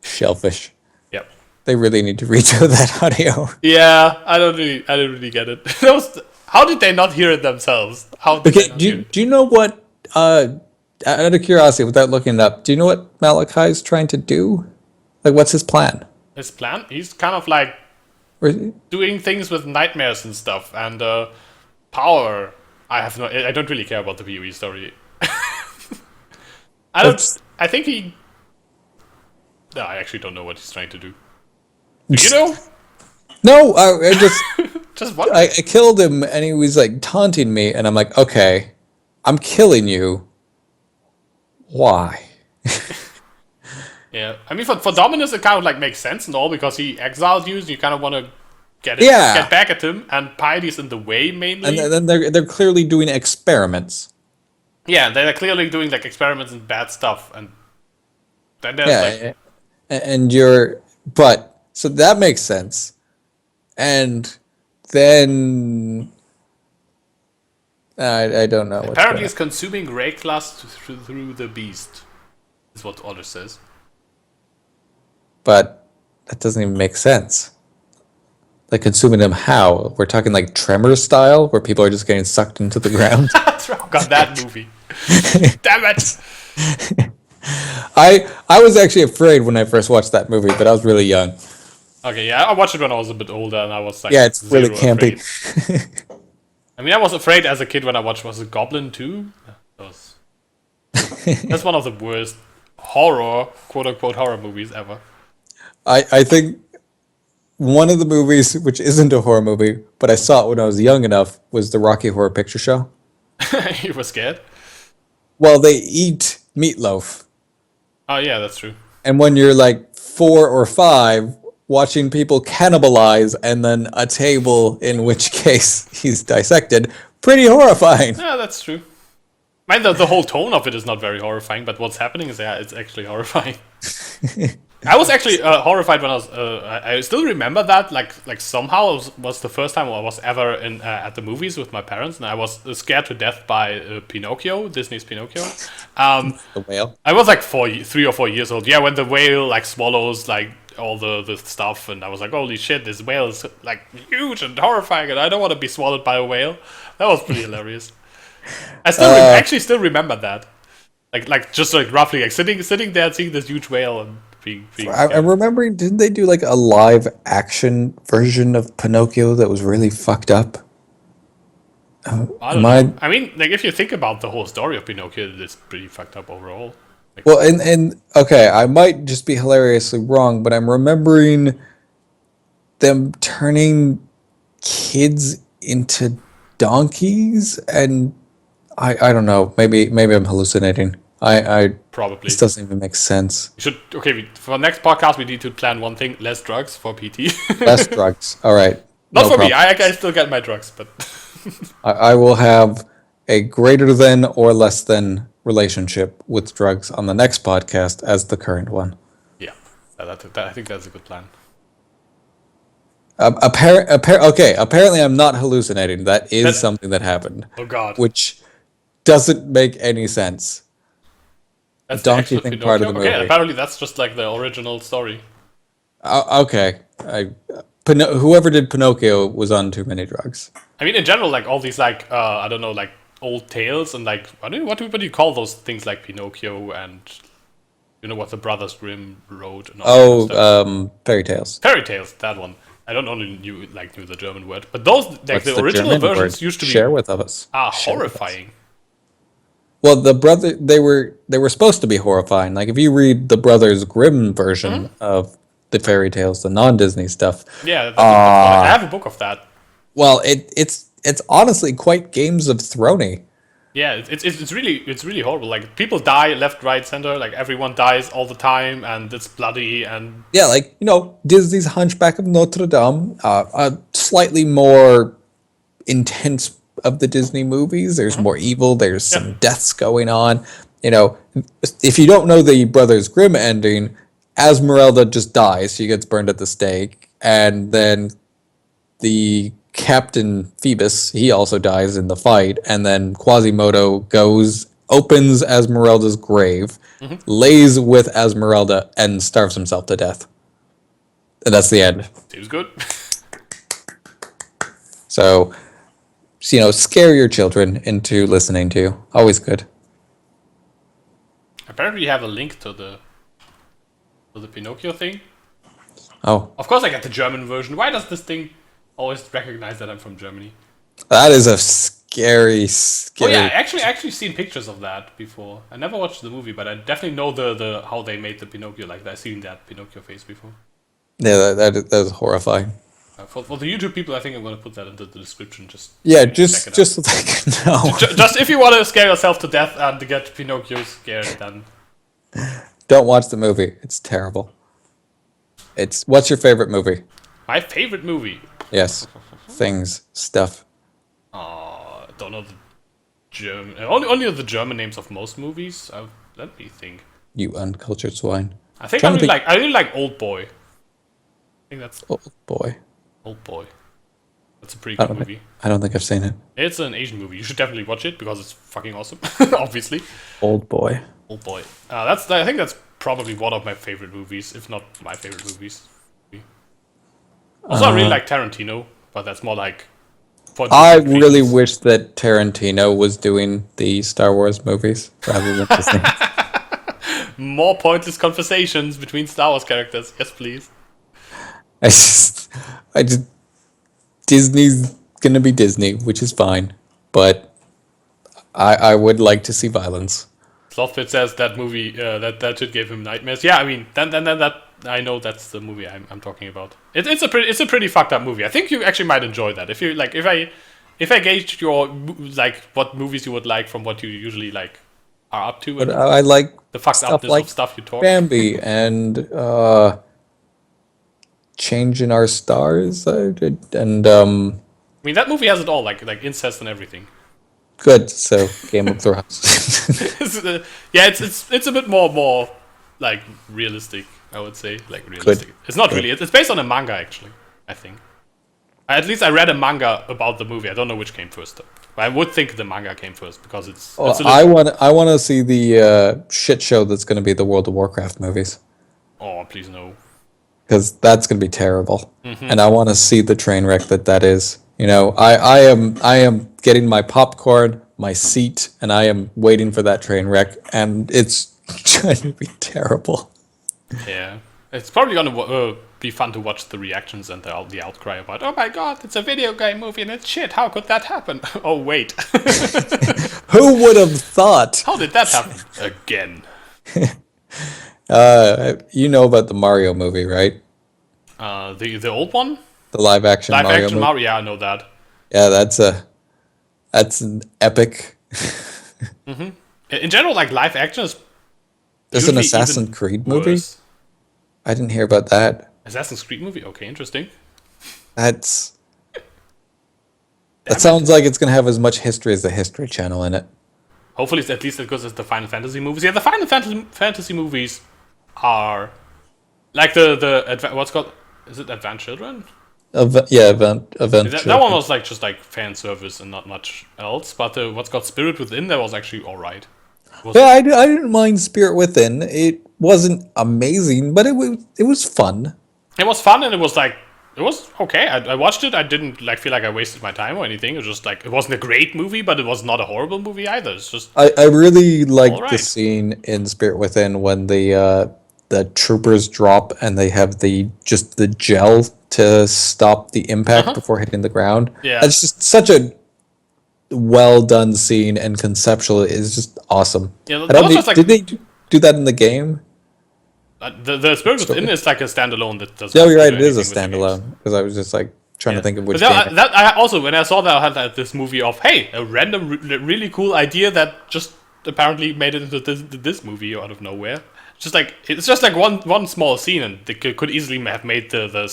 Shellfish. Yep. They really need to redo that audio. Yeah, I don't really get it. How did they not hear it themselves? Do you know what? Out of curiosity, without looking it up, do you know what Malachi's trying to do? Like, what's his plan? His plan? He's kind of like doing things with nightmares and stuff, and power. I don't really care about the PoE story. I think he. No, I actually don't know what he's trying to do. Do you know? No, I just. Just what? I killed him, and he was like taunting me, and I'm like, okay, I'm killing you. Why? Yeah, I mean, for Dominus, it kind of like makes sense and all, because he exiled you, so you kind of want to get back at him, and Piety's in the way mainly. And then they're clearly doing experiments. Yeah, they're clearly doing like experiments and bad stuff, and then there's so that makes sense, and then I don't know. Apparently, it's consuming Rayclust through the beast, is what Otter says. But that doesn't even make sense. Like, consuming them how? We're talking like Tremor style, where people are just getting sucked into the ground. God, that movie. Damn it! I was actually afraid when I first watched that movie, but I was really young. Okay, yeah, I watched it when I was a bit older, and I was like, yeah, it's really campy. I mean, I was afraid as a kid when I watched, was it Goblin 2? That's one of the worst horror, quote-unquote horror movies ever. I think one of the movies, which isn't a horror movie, but I saw it when I was young enough, was the Rocky Horror Picture Show. You were scared? Well, they eat meatloaf. Oh, yeah, that's true. And when you're like 4 or 5, watching people cannibalize and then a table in which case he's dissected, pretty horrifying. Yeah, that's true. I mean, the whole tone of it is not very horrifying, but what's happening is, yeah, it's actually horrifying. I was actually horrified when I was. I still remember that, like somehow it was the first time I was ever in at the movies with my parents, and I was scared to death by Pinocchio, Disney's Pinocchio. The whale. I was like 3 or 4 years old. Yeah, when the whale like swallows like all the stuff, and I was like, holy shit, this whale is like huge and horrifying, and I don't want to be swallowed by a whale. That was pretty hilarious. I still actually still remember that, like just like roughly like sitting there and seeing this huge whale and being I'm remembering, didn't they do like a live action version of Pinocchio that was really fucked up? I don't know. I mean, like if you think about the whole story of Pinocchio, it's pretty fucked up overall. Like, well, and okay, I might just be hilariously wrong, but I'm remembering them turning kids into donkeys, and I don't know. Maybe I'm hallucinating. Probably. This doesn't even make sense. For next podcast, we need to plan one thing: less drugs for PT. Less drugs. All right. Not No for me. problem. I still get my drugs, but I will have a greater than or less than relationship with drugs on the next podcast as the current one. yeah, I think that's a good plan. Apparently I'm not hallucinating. That is something that happened. Oh God. Which doesn't make any sense. That's Donkey the actual thing Pinocchio? part of the Okay, movie. apparently that's just like the original story. Okay. Whoever did Pinocchio was on too many drugs. I mean, in general, like all these, like I don't know, like old tales and like what do you call those things like Pinocchio and what the Brothers Grimm wrote and all that stuff. Fairy tales. Fairy tales, that one. I don't only knew the German word, but those like What's the the original German versions word? used to be Share with us. Share with us. horrifying. Well, they were supposed to be horrifying. Like if you read the Brothers Grimm version of the fairy tales, the non-Disney stuff. Yeah, that's I have a book of that. Well, it's honestly quite Games of Thrones-y. Yeah, it's really horrible. Like people die left, right, center. Like everyone dies all the time, and it's bloody and Yeah, like Disney's Hunchback of Notre Dame, a slightly more intense of the Disney movies. There's more evil. There's some deaths going on. If you don't know the Brothers Grimm ending, Esmeralda just dies. She gets burned at the stake, and then the Captain Phoebus, he also dies in the fight, and then Quasimodo opens Esmeralda's grave, lays with Esmeralda, and starves himself to death. And that's the end. seems good. So, scare your children into listening to you. Always good. Apparently, you have a link to the Pinocchio thing. Oh, Of course, I got the German version. Why does this thing always recognize that I'm from Germany? that is a scary. Oh yeah, I actually seen pictures of that before. I never watched the movie, but I definitely know the how they made the Pinocchio. Like I've seen that Pinocchio face before. Yeah, that is horrifying. For the YouTube people, I think I'm gonna put that into the description. Yeah, check just it out. so they can know. Just if you want to scare yourself to death and to get Pinocchio scared, then Don't watch the movie. It's terrible. What's your favorite movie? my favorite movie. Yes. Things, stuff. I don't know the German. Only the German names of most movies. Let me think. You uncultured swine. I think Trying to think- I really like Old Boy. I think that's Oh boy. Old Boy. That's a pretty I good movie. don't think I've seen it. It's an Asian movie. You should definitely watch it because it's fucking awesome. Obviously, Old boy. Old Boy. I think that's probably one of my favorite movies, if not my favorite movies. Also, I really like Tarantino, but that's more like. For I different really reasons. wish that Tarantino was doing the Star Wars movies rather than Disney. More pointless conversations between Star Wars characters. Yes, please. I just Disney's gonna be Disney, which is fine, but I would like to see violence. Slothpit says that movie that should give him nightmares. Yeah, I mean, then that I know that's the movie I'm talking about. It's a pretty fucked up movie. I think you actually might enjoy that if you like. If I gauged your like what movies you would like from what you usually like are up to, But and I like the fucked stuff upness like of stuff you talk. Bambi and Change in Our Stars, and I mean, that movie has it all, like incest and everything. good. So Game of Thrones. Yeah, it's a bit more like realistic. I would say like realistic. It's not really. It's based on a manga actually. I think. At least I read a manga about the movie. I don't know which came first though. But I would think the manga came first because it's. Well, it's a little, I want to see the shit show that's going to be the World of Warcraft movies, oh please no. because that's going to be terrible, Mm-hmm. and I want to see the train wreck that is. I am getting my popcorn, my seat, and I am waiting for that train wreck, and it's going to be terrible. Yeah, it's probably gonna be fun to watch the reactions and the outcry about. Oh my god, it's a video game movie and it's shit. How could that happen? Oh wait, Who would have thought? how did that happen again? You know about the Mario movie, right? The old one, The live action live Mario action movie. Mario. Yeah, I know that. Yeah, that's an epic. In general, like live action is There's an usually Assassin's even Creed movie. worse. I didn't hear about that. Assassin's Creed movie? Okay, interesting. That Damn it. sounds like it's gonna have as much history as the History Channel in it. Hopefully it's at least as good as the Final Fantasy movies. Yeah, the Final Fantasy movies are like what's called, is it Advanced Children? Event That one was like just like fan service and not much else. But what's called Spirit Within, that was actually all right. Yeah, I didn't mind Spirit Within. It wasn't amazing, but it was fun. It was fun, and it was okay. I watched it. I didn't like feel like I wasted my time or anything. It was just like, it wasn't a great movie, but it was not a horrible movie either. It's just I really liked Alright. the scene in Spirit Within when the troopers drop and they have the gel to stop the impact before hitting the ground. Yeah. It's just such a well done scene, and conceptual is just awesome. Yeah, I don't that was just like- did they do that in the game? the Spirit Within is like a standalone that doesn't. Yeah, you're right. do It is a anything with the games. standalone because I was just like trying to think of which But game. I also, when I saw that, I had this movie of, hey, a random, really cool idea that just apparently made it into this movie out of nowhere. It's just like one small scene, and they could easily have made the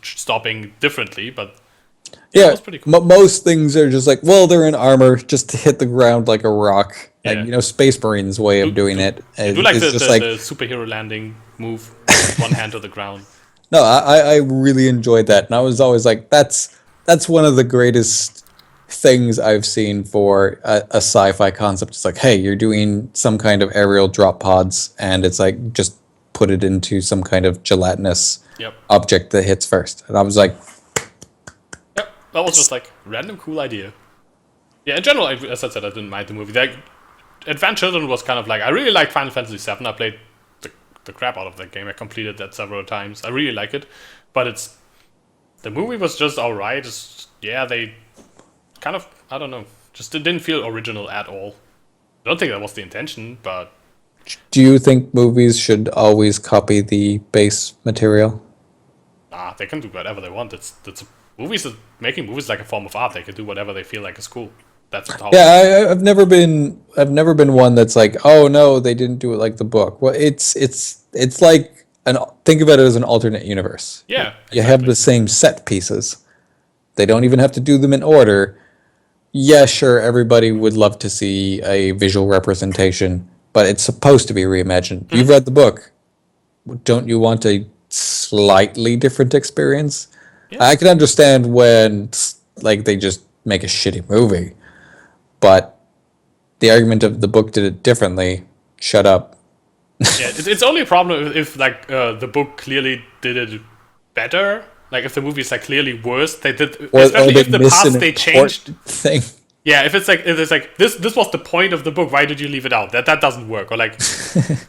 stopping differently, but Yeah, it was pretty cool. most things are just like, well, they're in armor, just to hit the ground like a rock. Yeah. And, Space Marines' way of doing it. Do like It's the just like, superhero landing move, with one hand to the ground. no, I really enjoyed that. And I was always like, that's one of the greatest things I've seen for a sci-fi concept. It's like, hey, you're doing some kind of aerial drop pods, and it's like, just put it into some kind of gelatinous Yep. object that hits first. And I was like, Yep, that was just like random cool idea. Yeah, in general, as I said, I didn't mind the movie. Like, Advanced Children was kind of like, I really liked Final Fantasy VII. I played the crap out of that game. I completed that several times. I really like it, but the movie was just alright. They kind of, I don't know, just it didn't feel original at all. I don't think that was the intention, but do you think movies should always copy the base material? they can do whatever they want. Making movies like a form of art. They can do whatever they feel like is cool. That's how. Yeah, I've never been one that's like, oh no, they didn't do it like the book. Well, it's like think of it as an alternate universe. Yeah, You have the same set pieces. They don't even have to do them in order. Yeah, sure, everybody would love to see a visual representation, but it's supposed to be reimagined. You've read the book. Don't you want a slightly different experience? Yeah. I can understand when like they just make a shitty movie, but the argument of the book did it differently. Shut up. Yeah, it's only a problem if like the book clearly did it better. Like if the movie is like clearly worse, they did. Especially if the past they changed. Thing. Yeah, if it's like this was the point of the book. Why did you leave it out? That doesn't work. Or like,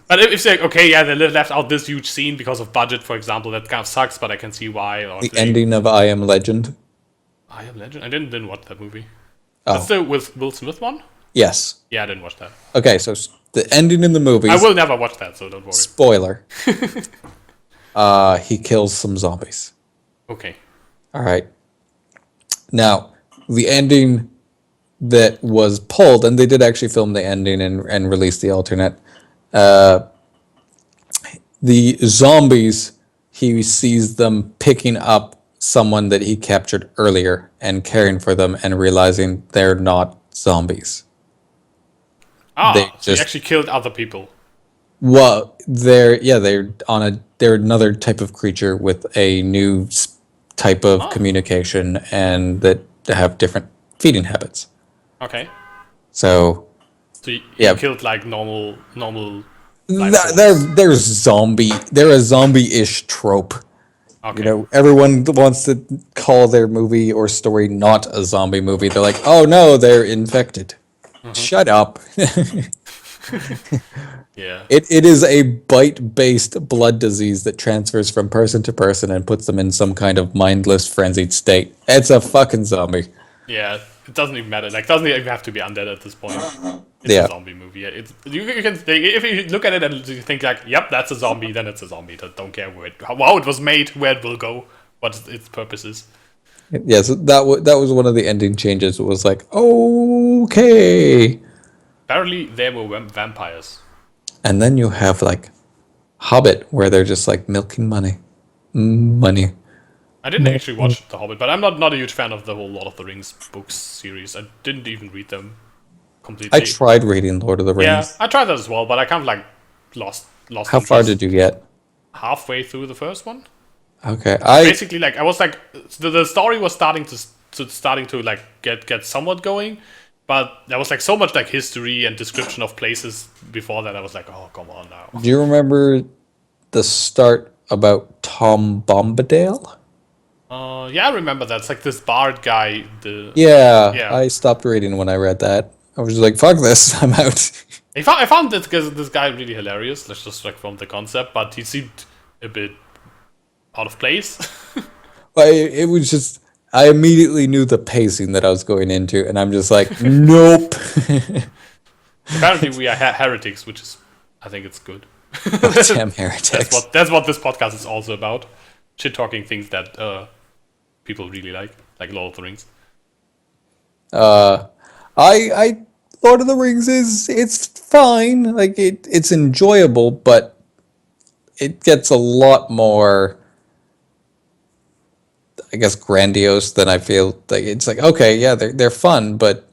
but if it's like, okay, yeah, they left out this huge scene because of budget, for example, that kind of sucks. But I can see why. Or The ending of I Am Legend. I Am Legend. I didn't watch that movie. Oh. That's the with Will Smith one. Yes. Yeah, I didn't watch that. Okay, so the ending in the movie. I will never watch that, so don't worry. Spoiler. He kills some zombies. Okay. All right. Now, the ending that was pulled, and they did actually film the ending and release the alternate. The zombies, he sees them picking up someone that he captured earlier and caring for them and realizing they're not zombies. They So he actually killed other people. Well, they're another type of creature with a new type of communication, and that have different feeding habits. Okay. So he Yeah. killed like normal. they're zombie. They're a zombie-ish trope. Okay. Everyone wants to call their movie or story not a zombie movie. They're like, oh no, they're infected. Shut up. Yeah. It is a bite-based blood disease that transfers from person to person and puts them in some kind of mindless, frenzied state. It's a fucking zombie. Yeah. It doesn't even matter. Like, it doesn't even have to be undead at this point. It's Yeah. a zombie movie. Yeah, you can if you look at it and you think like, yep, that's a zombie, then it's a zombie. Don't care how it was made, where it will go, what its purpose is. Yeah, so that was one of the ending changes. It was like, okay. Apparently, they were vampires. And then you have like Hobbit, where they're just like milking money. Money. I didn't actually watch The Hobbit, but I'm not a huge fan of the whole Lord of the Rings books series. I didn't even read them I completely. tried reading Lord of the Yeah, Rings. I tried that as well, but I kind of like lost How far interest did you get? halfway through the first one. Okay, Basically, like I was like the story was starting to like get somewhat going, but there was like so much like history and description of places before that. I was like, oh, come on now. do you remember the start about Tom Bombadil? Yeah, I remember that. It's like this bard guy. Yeah, Yeah. I stopped reading when I read that. I was just like, fuck this, I'm out. I found this guy really hilarious. Let's just like from the concept, but he seemed a bit out of place. But it was just, I immediately knew the pacing that I was going into, and I'm just like, nope. Apparently, we are heretics, which is, I think it's good. Damn heretics. That's what this podcast is also about. Shit talking things that people really like Lord of the Rings. I Lord of the Rings it's fine. Like it's enjoyable, but it gets a lot more, I guess, grandiose than I feel. Like it's like, okay, yeah, they're fun, but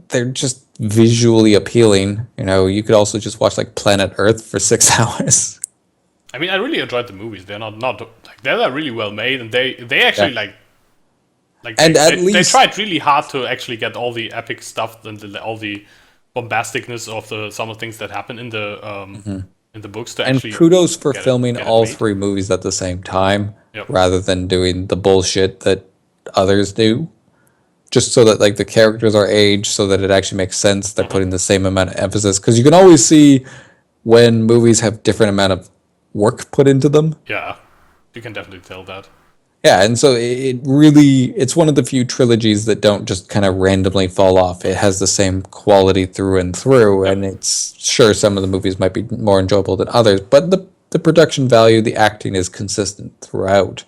they're just visually appealing. You know, you could also just watch like Planet Earth for 6 hours. I mean, I really enjoyed the movies. They're not like they're really well made, and they actually Yeah. like And at they least tried really hard to actually get all the epic stuff and all the bombasticness of the some of the things that happen in the books to and actually kudos for get filming it all made. three movies at the same time Yep. rather than doing the bullshit that others do. Just so that like the characters are aged so that it actually makes sense. They're putting the same amount of emphasis because you can always see when movies have different amount of work put into them. Yeah, you can definitely tell that. Yeah, and so it really it's one of the few trilogies that don't just kind of randomly fall off. It has the same quality through and through, and it's sure some of the movies might be more enjoyable than others, but the production value, the acting is consistent throughout.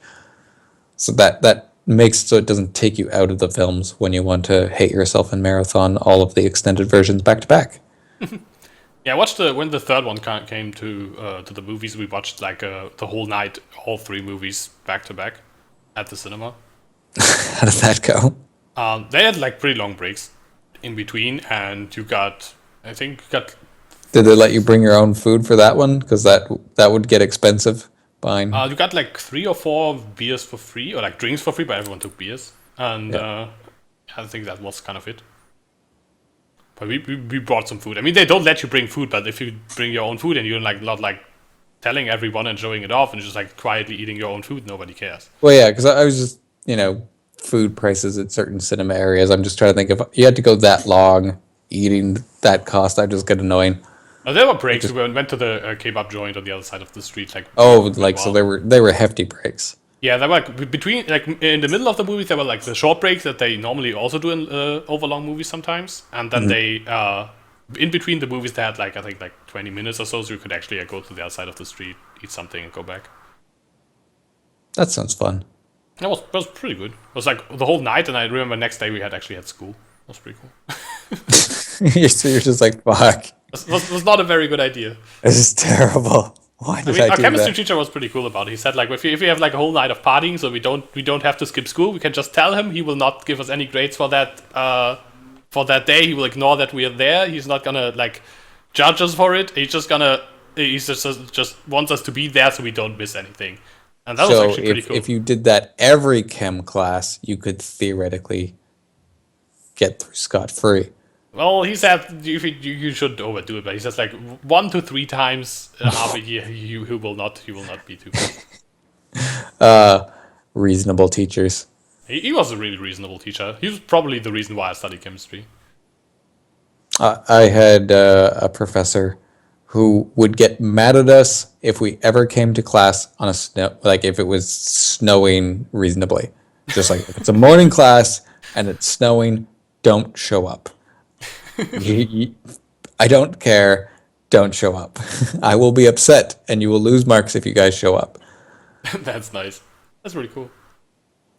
So that makes so it doesn't take you out of the films when you want to hate yourself and marathon all of the extended versions back to back. Yeah, I watched when the third one came to the movies. We watched like the whole night, all three movies back to back at the cinema. How did that go? They had like pretty long breaks in between, and I think you got Did they let you bring your own food for that one? Because that would get expensive buying. you got like 3 or 4 beers for free, or like drinks for free, but everyone took beers, and Yeah. I think that was kind of it. But we brought some food. I mean, they don't let you bring food, but if you bring your own food and you're like not like telling everyone and showing it off and just like quietly eating your own food, nobody cares. Well, yeah, because I was just, food prices at certain cinema areas. I'm just trying to think if you had to go that long eating that cost, I'd just get annoying. There were breaks. We went to the kebab joint on the other side of the street. Like Oh, for a like so while. they were hefty breaks. Yeah, they were like between like in the middle of the movies. There were like the short breaks that they normally also do in overlong movies sometimes, and then they in between the movies they had like I think like 20 minutes or so you could actually go to the other side of the street, eat something, and go back. That sounds fun. It was pretty good. It was like the whole night, and I remember next day we actually had school. It was pretty cool. So you're just like, fuck, It was not a very good idea. this is terrible. Why I did mean, I our do chemistry that? teacher was pretty cool about it. He said like if we have like a whole night of partying, so we don't have to skip school. We can just tell him. He will not give us any grades for that day. He will ignore that we are there. He's not gonna like judge us for it. He's just wants us to be there so we don't miss anything. And that was So actually pretty cool. if you did that every chem class, you could theoretically get through scot-free. Well, he said you shouldn't overdo it, but he says like 1 to 3 times half a year you will not be too bad. Reasonable teachers. He was a really reasonable teacher. He was probably the reason why I studied chemistry. I had a professor who would get mad at us if we ever came to class on a snow, like if it was snowing reasonably. Just like if it's a morning class and it's snowing, don't show up. I don't care. Don't show up. I will be upset, and you will lose marks if you guys show up. That's nice. That's really cool.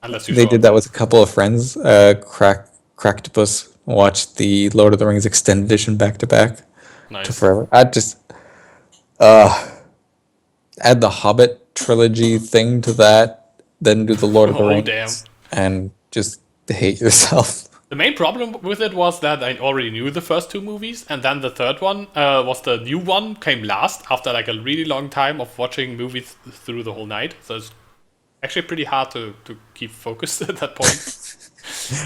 Unless you They show did up that there. with a couple of friends. Cracktopus watched the Lord of the Rings extended edition back to back. Took Nice. forever. I just add the Hobbit trilogy thing to that, then do the Lord of the Oh damn. Rings, and just hate yourself. The main problem with it was that I already knew the first two movies, and then the third one was the new one, came last after like a really long time of watching movies through the whole night. So it's actually pretty hard to keep focused at that point.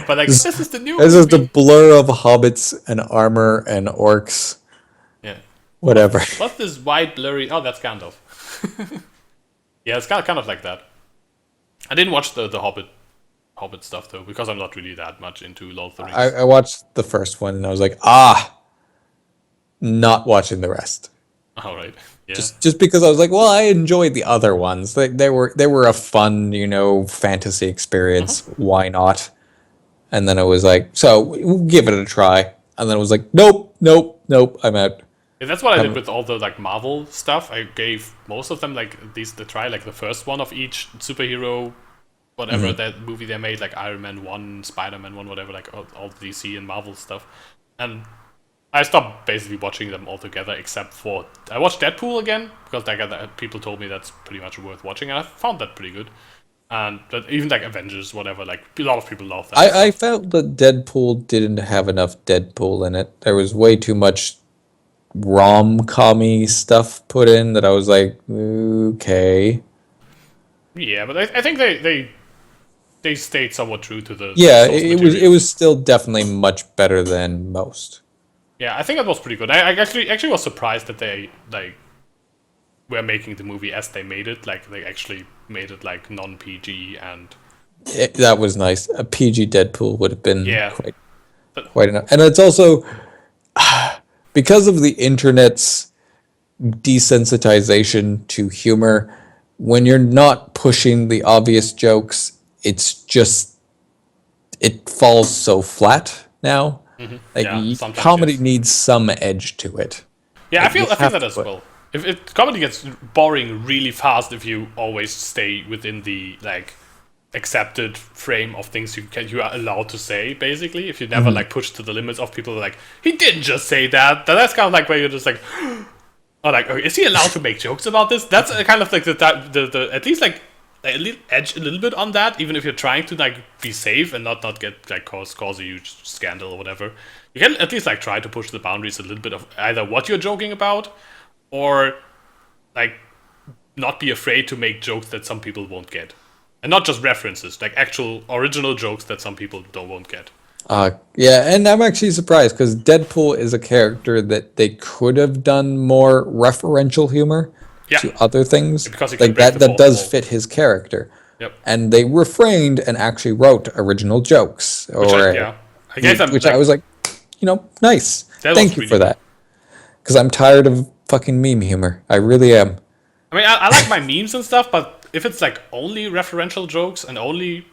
But like, This, this is the new this is the movie. blur of hobbits and armor and orcs, Yeah. whatever. What's this white blurry? Oh, that's Gandalf. Yeah, it's kind of like that. I didn't watch the Hobbit stuff though, because I'm not really that much into Lord of the Rings. I watched the first one and I was like, not watching the rest. All right. Yeah. Just because I was like, well, I enjoyed the other ones. They were a fun, fantasy experience. Why not? And then it was like, so we'll give it a try. And then it was like, nope, I'm out. Yeah, that's what I did with all the like Marvel stuff. I gave most of them like at least the try, like the first one of each superhero, whatever that movie they made, like Iron Man 1, Spider-Man 1, whatever, like all DC and Marvel stuff. And I stopped basically watching them all together, except for I watched Deadpool again because like people told me that's pretty much worth watching, and I found that pretty good. And but even like Avengers, whatever, like a lot of people love that. I felt that Deadpool didn't have enough Deadpool in it. There was way too much rom-commy stuff put in that I was like, okay. Yeah, but I think they stayed somewhat true to the Yeah, source it material. was still definitely much better than most. Yeah, I think that was pretty good. I actually was surprised that they like were making the movie as they made it. Like they actually made it like non-PG and That was nice. A PG Deadpool would have been yeah. quite enough. And it's also because of the internet's desensitization to humor, when you're not pushing the obvious jokes, it's just it falls so flat now. Like Yeah, sometimes, comedy yes. needs some edge to it. Yeah, Like, you I feel have that to as put- well. If comedy gets boring really fast if you always stay within the like accepted frame of things you are allowed to say, basically. If you never like push to the limits of people like, he didn't just say that. That's kind of like where you're just like or like, is he allowed to make jokes about this? That's kind of like the at least like a little edge a little bit on that, even if you're trying to like be safe and not get like cause a huge scandal or whatever. You can at least like try to push the boundaries a little bit of either what you're joking about or like not be afraid to make jokes that some people won't get. And not just references, like actual original jokes that some people won't get. Yeah, and I'm actually surprised because Deadpool is a character that they could have done more referential humor Yeah. to other things. Because he can Like break that the that does fourth wall. fit his character. Yep. And they refrained and actually wrote original jokes. I gave them Which I was like, nice. That Thank was you really for good. that. Because I'm tired of fucking meme humor. I really am. I mean, I like my memes and stuff, but if it's like only referential jokes and only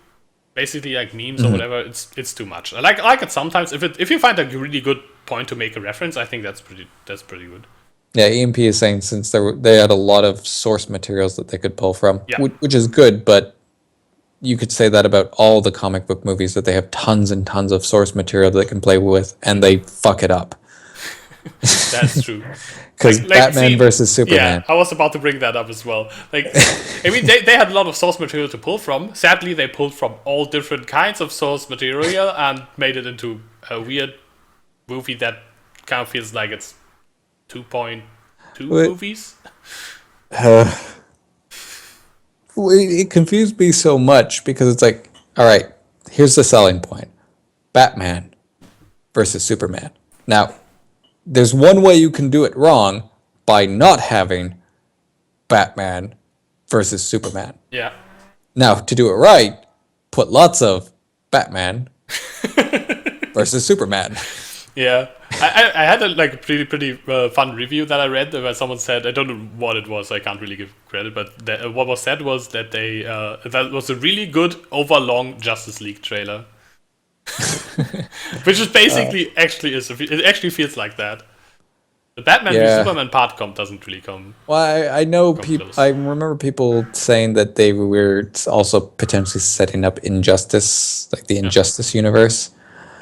basically like memes or whatever, it's too much. I like it sometimes. If you find a really good point to make a reference, I think that's pretty good. Yeah, EMP is saying since they had a lot of source materials that they could pull from, Yeah. which is good, but you could say that about all the comic book movies that they have tons and tons of source material that they can play with, and they fuck it up. That's true. Because Batman see, versus Superman. Yeah, I was about to bring that up as well. Like, I mean, they had a lot of source material to pull from. Sadly, they pulled from all different kinds of source material and made it into a weird movie that kind of feels like it's 2.2 Wait. movies. It confused me so much because it's like, all right, here's the selling point: Batman versus Superman. Now, there's one way you can do it wrong by not having Batman versus Superman. Yeah. Now, to do it right, put lots of Batman versus Superman. Yeah, I had a like pretty fun review that I read where someone said, I don't know what it was, I can't really give credit, but what was said was that they that was a really good overlong Justice League trailer, which is basically it actually feels like that. The Batman v Yeah. Superman part comp doesn't really come. Well, I know people. close. I remember people saying that they were also potentially setting up Injustice, like the Injustice universe.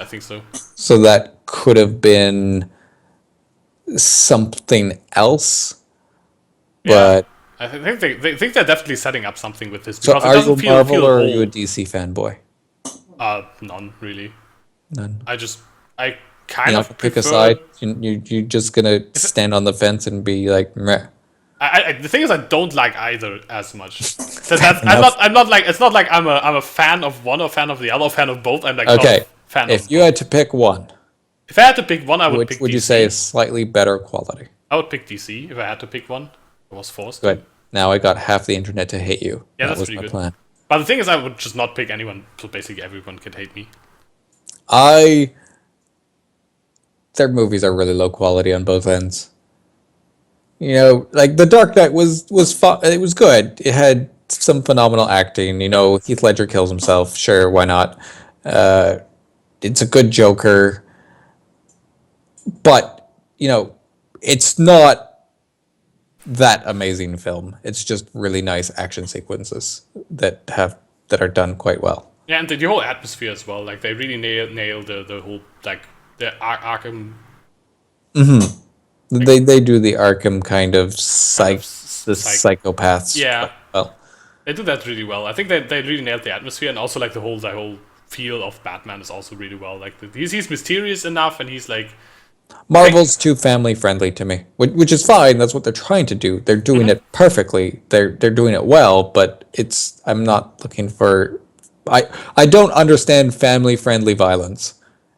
I think so. So that could have been something else. But I think they think they're definitely setting up something with this. so Because it are you doesn't a Marvel feel or are you a whole. DC fanboy? None really. None. I You kind have to of pick a prefer. side. You're just gonna stand on the fence and be like, meh. The thing is, I don't like either as much. So that's, enough. I'm not like, it's not like I'm a fan of one or fan of the other, or fan of both. I'm like not Okay, a fan if of you both. had to pick one, If I had to pick one, I would which pick would DC. you say is slightly better quality? I would pick DC if I had to pick one. I was forced. Good. Now I got half the internet to hate you. Yeah, that that's was pretty my good. plan. But the thing is, I would just not pick anyone, so basically everyone can hate me. Their movies are really low quality on both ends. You know, like The Dark Knight was it was good. It had some phenomenal acting. You know, Heath Ledger kills himself. Sure, why not? It's a good Joker, but you know, it's not that amazing film. It's just really nice action sequences that are done quite well. Yeah, and the whole atmosphere as well. Like they really nailed the whole like the Arkham They do the Arkham kind of the psych. psychopaths. Yeah, Well, they do that really well. I think they really nailed the atmosphere, and also like the whole feel of Batman is also really well. Like he's mysterious enough, and he's like Marvel's too family friendly to me, which is fine. That's what they're trying to do. They're doing it perfectly. They're doing it well, but I'm not looking for. I don't understand family friendly violence.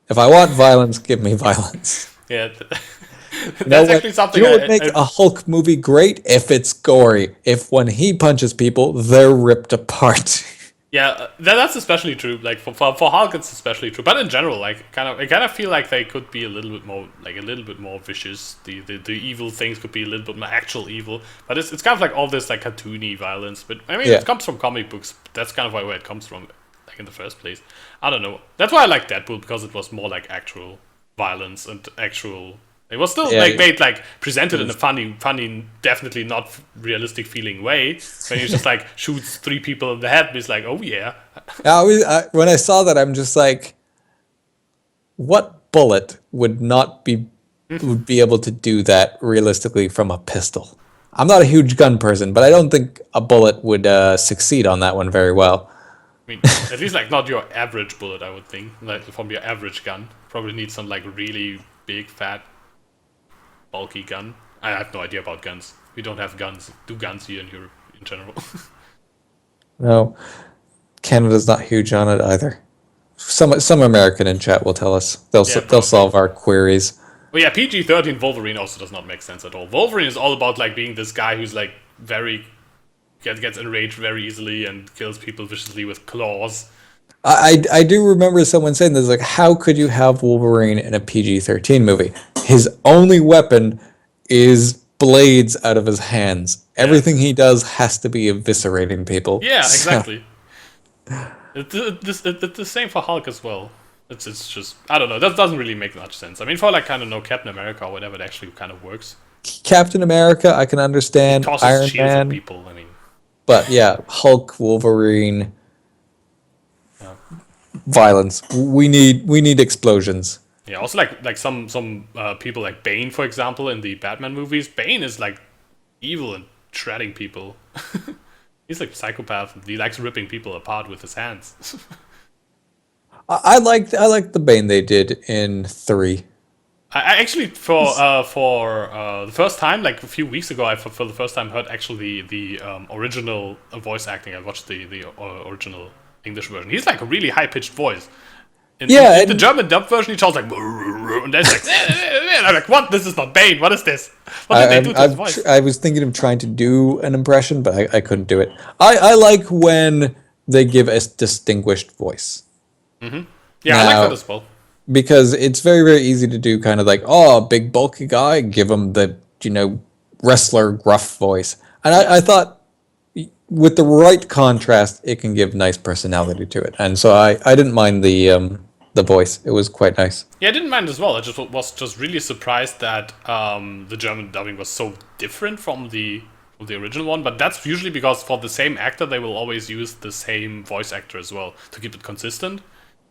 If I want violence, give me violence. yeah. You know That's actually something. You know what makes a Hulk movie great? If it's gory. If when he punches people, they're ripped apart. Yeah, that's especially true. Like for Hulk, it's especially true. But in general, like I kind of feel like they could be a little bit more vicious. The evil things could be a little bit more actual evil. But it's kind of like all this like cartoony violence. But I mean, Yeah. it comes from comic books. That's kind of where it comes from, like in the first place. I don't know. That's why I like Deadpool, because it was more like actual violence and actual. It was still made like presented in a funny, definitely not realistic feeling way. When he just like shoots 3 people in the head, and it's like, oh yeah. When I saw that, I'm just like, what bullet would be able to do that realistically from a pistol? I'm not a huge gun person, but I don't think a bullet would succeed on that one very well. I mean, at least like not your average bullet, I would think. Like from your average gun, probably need some like really big, fat, bulky gun. I have no idea about guns. We don't have guns. Do guns here in Europe in general? No, Canada's not huge on it either. Some American in chat will tell us. They'll probably. solve our queries. Well, yeah, PG-13 Wolverine also does not make sense at all. Wolverine is all about like being this guy who's like gets enraged very easily and kills people viciously with claws. I do remember someone saying this, like, how could you have Wolverine in a PG-13 movie? His only weapon is blades out of his hands. Everything he does has to be eviscerating people. Yeah, So- exactly. It's the same for Hulk as well. It's just, I don't know, that doesn't really make much sense. I mean, for like kind of Captain America or whatever, it actually kind of works. Captain America, I can understand. Tosses Iron shields Man, at people, I mean. but yeah, Hulk, Wolverine, violence. We need explosions. Yeah, also like some people like Bane, for example, in the Batman movies. Bane is like evil and shredding people. He's like a psychopath. He likes ripping people apart with his hands. I like the Bane they did in 3. I actually for the first time, like a few weeks ago, I for the first time heard actually the original voice acting. I watched the original English version. He's like a really high pitched voice. In the German dub version, he talks like, and then it's like, and I'm like, what? This is not Bane. What is this? What did they do to his voice? I was thinking of trying to do an impression, but I couldn't do it. I like when they give a distinguished voice. Mm-hmm. Yeah, I like that as well. Because it's very, very easy to do kind of like, oh, big bulky guy, give him the, wrestler gruff voice. And I thought with the right contrast, it can give nice personality to it. And so I didn't mind the the voice. It was quite nice. Yeah, I didn't mind as well. I just was just really surprised that the German dubbing was so different from the original one. But that's usually because for the same actor, they will always use the same voice actor as well to keep it consistent.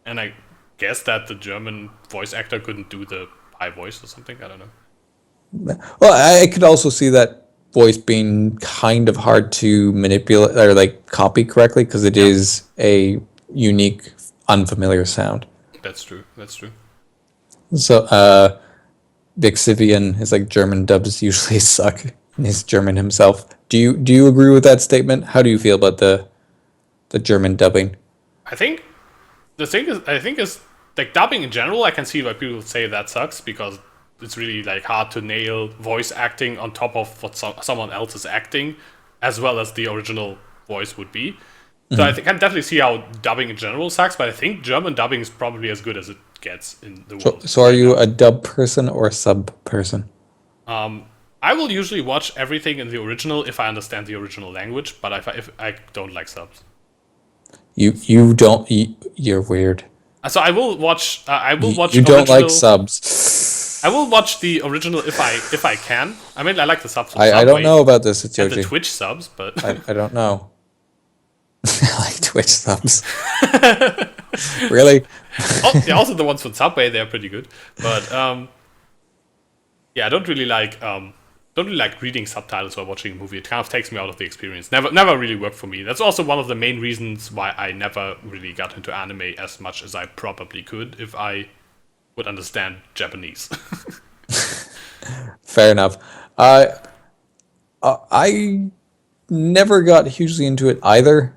And I guess that the German voice actor couldn't do the high voice or something. I don't know. Well, I could also see that voice being kind of hard to manipulate or like copy correctly because it is a unique, unfamiliar sound. That's true. That's true. So, Bixivian is like German dubs usually suck. He's German himself. Do you agree with that statement? How do you feel about the German dubbing? I think the thing is like dubbing in general. I can see why people say that sucks because it's really like hard to nail voice acting on top of what someone else is acting, as well as the original voice would be. So I can definitely see how dubbing in general sucks, but I think German dubbing is probably as good as it gets in the world. So are you a dub person or a sub person? I will usually watch everything in the original if I understand the original language, but if I don't like subs. You don't. You're weird. So I will watch. You don't like subs. I will watch the original if I can. I mean, I like the subs. I don't know about this. It's Yoji. The Twitch subs, but I don't know. I like Twitch subs. Really? Also the ones from Subway, they're pretty good. But yeah, I don't really like reading subtitles while watching a movie. It kind of takes me out of the experience. Never really worked for me. That's also one of the main reasons why I never really got into anime as much as I probably could if I would understand Japanese. Fair enough. I never got hugely into it either.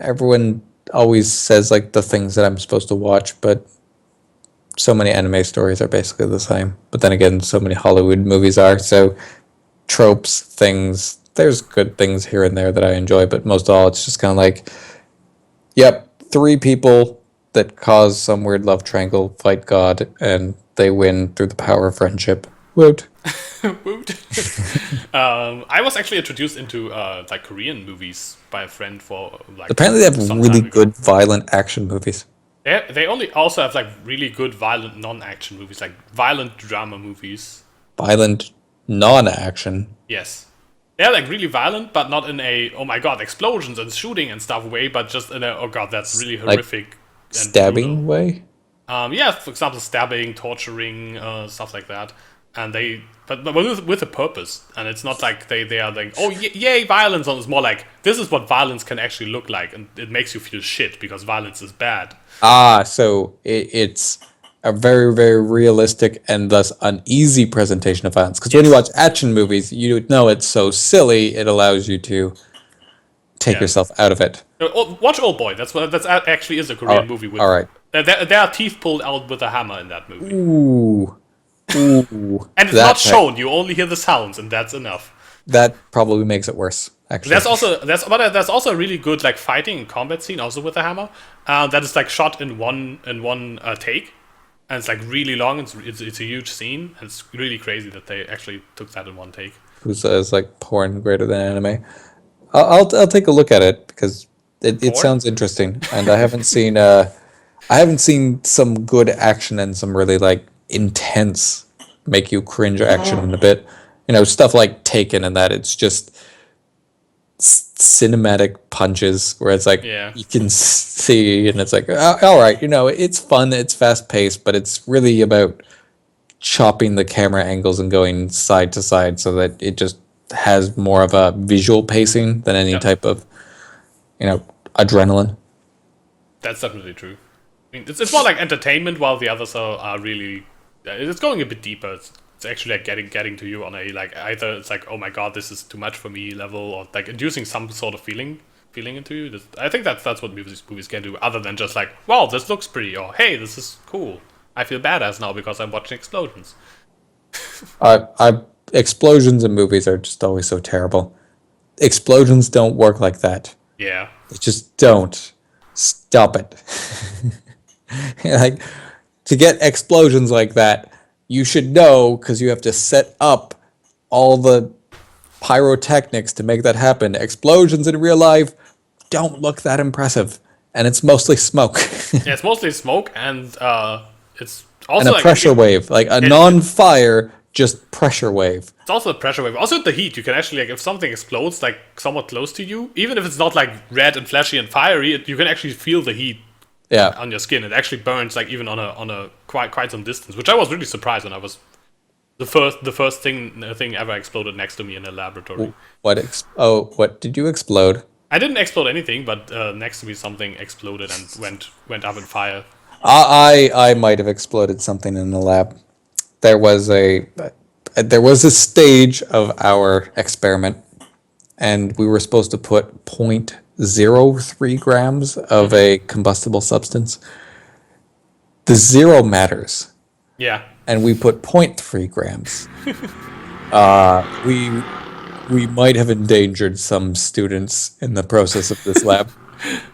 Everyone always says like the things that I'm supposed to watch, but so many anime stories are basically the same. But then again, so many Hollywood movies are. So tropes, things, there's good things here and there that I enjoy, but most of all, it's just kind of like, yep, 3 people that cause some weird love triangle fight God, and they win through the power of friendship. Woot. Woot. I was actually introduced into like Korean movies by a friend for like. Apparently, they have really good violent action movies. They only also have like really good violent non-action movies, like violent drama movies. Violent non-action. Yes, they're like really violent, but not in a oh my god explosions and shooting and stuff way, but just in a oh god that's really horrific. Like stabbing way. Yeah, for example, stabbing, torturing, stuff like that. And but with a purpose, and it's not like they are like, oh yay violence. It's more like this is what violence can actually look like, and it makes you feel shit because violence is bad. So it's a very, very realistic and thus uneasy presentation of violence. Because when you watch action movies, you know it's so silly, it allows you to take yourself out of it. Watch Old Boy. That's actually is a Korean movie. With, all right. There are teeth pulled out with a hammer in that movie. Ooh. And it's not shown. You only hear the sounds, and that's enough. That probably makes it worse. Actually, that's also a really good like fighting and combat scene, also with a hammer. That is like shot in one take, and it's like really long. It's a huge scene, and it's really crazy that they actually took that in one take. Who says like porn greater than anime? I'll take a look at it because it sounds interesting, and I haven't seen some good action and some really like intense make you cringe action in a bit. You know, stuff like Taken and that. It's just cinematic punches where it's like you can see and it's like all right, you know, it's fun, it's fast paced, but it's really about chopping the camera angles and going side to side so that it just has more of a visual pacing than any type of, you know, adrenaline. That's definitely true. I mean, it's more like entertainment, while the others are really. It's going a bit deeper. It's actually like getting to you on a like either it's like oh my god this is too much for me level, or like inducing some sort of feeling into you. I think that's what movies can do, other than just like wow this looks pretty, or hey this is cool. I feel badass now because I'm watching explosions. Explosions in movies are just always so terrible. Explosions don't work like that. Yeah, they just don't. Stop it. Like, to get explosions like that, you should know, because you have to set up all the pyrotechnics to make that happen. Explosions in real life don't look that impressive. and it's mostly smoke. Yeah, it's mostly smoke, and it's And also a like pressure wave, like a non-fire, just pressure wave. it's also a pressure wave. Also the heat. You can actually, like, if something explodes like somewhat close to you, even if it's not like red and flashy and fiery, you can actually feel the heat Yeah. on your skin. It actually burns like even on a quite some distance, which I was really surprised when I was the first thing ever exploded next to me in a laboratory. What did you explode? I didn't explode anything, but next to me something exploded and went up in fire. I might have exploded something in the lab. There was a stage of our experiment, and we were supposed to put 0.03 grams of a combustible substance. The zero matters, Yeah. and we put 0.3 grams. We might have endangered some students in the process of this lab.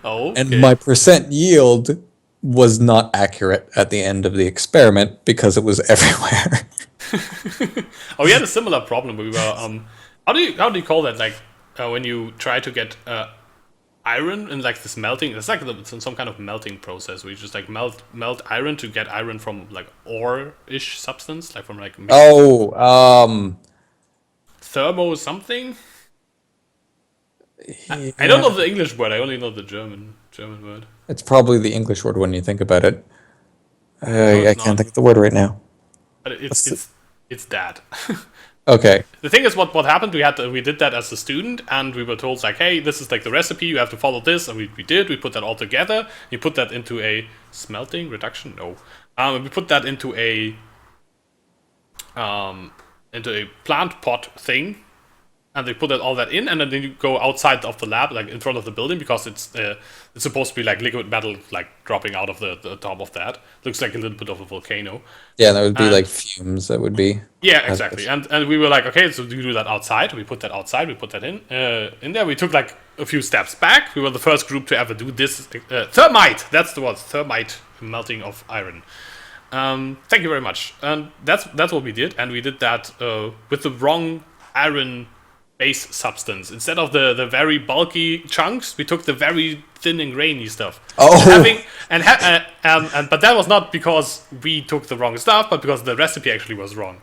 Oh. Okay. And my percent yield was not accurate at the end of the experiment because it was everywhere. Oh, we had a similar problem. We were how do you call that? Like when you try to get iron in like this melting. It's like some kind of melting process where you just like melt iron to get iron from like ore-ish substance, like from like thermo something. I don't know the English word. I only know the German word. It's probably the English word when you think about it. I it's can't not. think of the word right now. But it's that. Okay. The thing is, what happened? We did that as a student, and we were told like, hey, this is like the recipe. You have to follow this, and we did. We put that all together. You put that into a smelting reduction. No, we put that into a plant pot thing, and they put all that in, and then you go outside of the lab, like in front of the building, because it's supposed to be like liquid metal, like dropping out of the top of that. Looks like a little bit of a volcano. Yeah, that would be like fumes. That would be. Yeah, exactly. And we were like, okay, so we do that outside. We put that outside. We put that in there. We took like a few steps back. We were the first group to ever do this. Thermite. That's the word. Thermite melting of iron. Thank you very much. And that's what we did. And we did that with the wrong iron base substance. Instead of the very bulky chunks, we took the very thin and grainy stuff. Oh. But that was not because we took the wrong stuff, but because the recipe actually was wrong.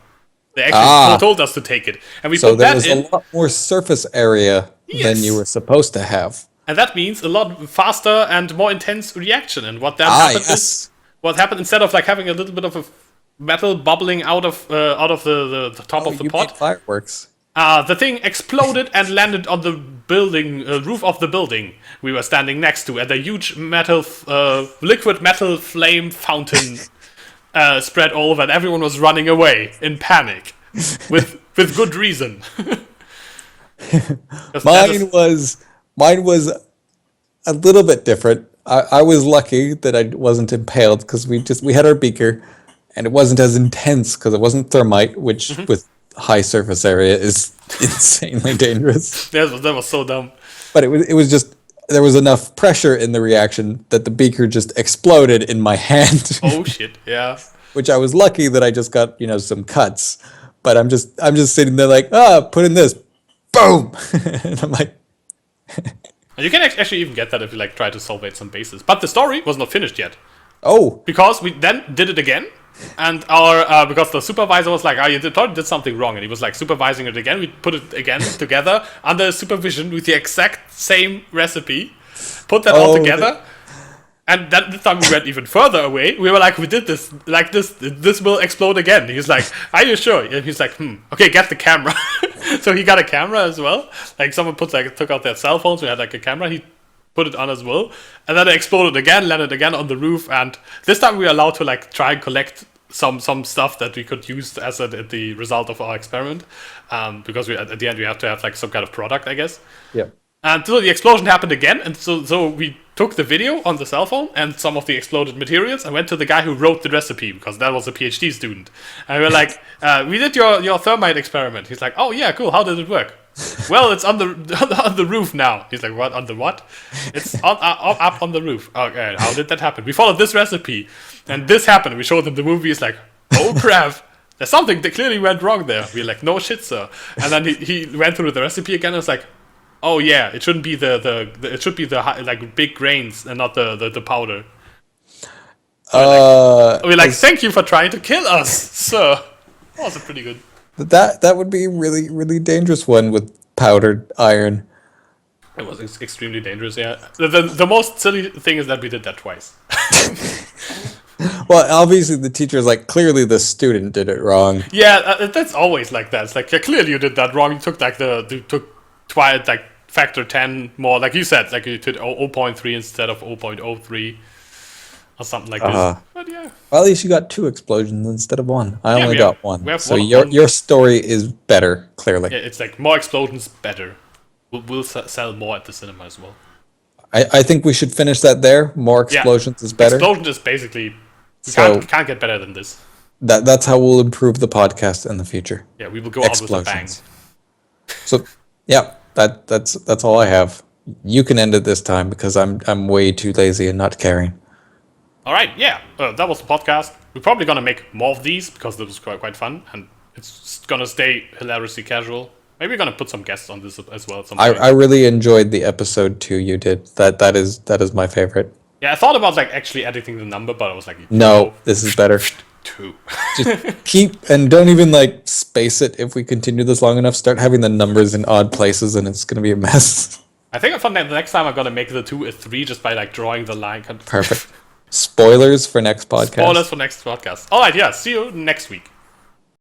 They actually told us to take it, and we So put there that was in. a lot more surface area than you were supposed to have. And that means a lot faster and more intense reaction. And what that happened is, what happened instead of like having a little bit of a metal bubbling out of the top of the pot. Made fireworks. The thing exploded and landed on the building roof of the building we were standing next to, and a huge liquid metal flame fountain spread all over, and everyone was running away in panic, with good reason. Mine was a little bit different. I was lucky that I wasn't impaled because we had our beaker, and it wasn't as intense because it wasn't thermite, which with high surface area is insanely dangerous. That was so dumb. But it was just there was enough pressure in the reaction that the beaker just exploded in my hand. Oh shit! Yeah. Which I was lucky that I just got some cuts. But I'm just sitting there like put in this, boom, and I'm like. You can actually even get that if you like try to salvage some bases. But the story was not finished yet. Oh. Because we then did it again. And our because the supervisor was like, oh, you probably did something wrong, and he was like supervising it again. We put it again together under supervision with the exact same recipe, put that all together, and then this time we went even further away. We were like, we did this like this. This will explode again. He's like, are you sure? And he's like, okay, get the camera. So he got a camera as well. Like someone took out their cell phones. We had like a camera. He put it on as well, and then it exploded again, landed again on the roof, and this time we were allowed to like try and collect some stuff that we could use as the result of our experiment, because at the end we have to have like some kind of product, I guess. Yeah. And so the explosion happened again, and so we took the video on the cell phone and some of the exploded materials and went to the guy who wrote the recipe, because that was a PhD student, and we were like, we did your thermite experiment. He's like, oh yeah, cool, how did it work? Well, it's on the roof now. He's like, what? On the what? It's up on the roof. Okay, how did that happen? We followed this recipe, and this happened. We showed him the movie. He's like, oh crap, there's something that clearly went wrong there. We're like, no shit, sir. And then he went through the recipe again and was like, Oh yeah, it shouldn't be it should be the like big grains and not the powder. We're like, thank you for trying to kill us, sir. That was pretty good. That would be a really, really dangerous one with powdered iron. It was extremely dangerous, yeah. The most silly thing is that we did that twice. Well, obviously the teacher's like, clearly the student did it wrong. Yeah, that's always like that. It's like, yeah, clearly you did that wrong. You took like factor 10 more, like you said, like you did 0.3 instead of 0.03 or something like this. But yeah. Well, at least you got 2 explosions instead of 1. I only got 1. So one, your story is better, clearly. Yeah, it's like more explosions, better. We'll sell more at the cinema as well. I think we should finish that there. More explosions is better. Explosions is basically... can't get better than this. That's how we'll improve the podcast in the future. Yeah, we will go out with a bang. So, yeah, that's all I have. You can end it this time because I'm way too lazy and not caring. All right, yeah, that was the podcast. We're probably gonna make more of these because this was quite fun, and it's gonna stay hilariously casual. Maybe we're gonna put some guests on this as well. At some point. I really enjoyed the episode 2 you did. That is my favorite. Yeah, I thought about like actually editing the number, but I was like, no, this is better. 2. Just keep and don't even like space it. If we continue this long enough, start having the numbers in odd places, and it's gonna be a mess. I think the next time I'm gonna make the 2 a 3 just by like drawing the line. Perfect. Spoilers for next podcast. Spoilers for next podcast. All right, yeah. See you next week.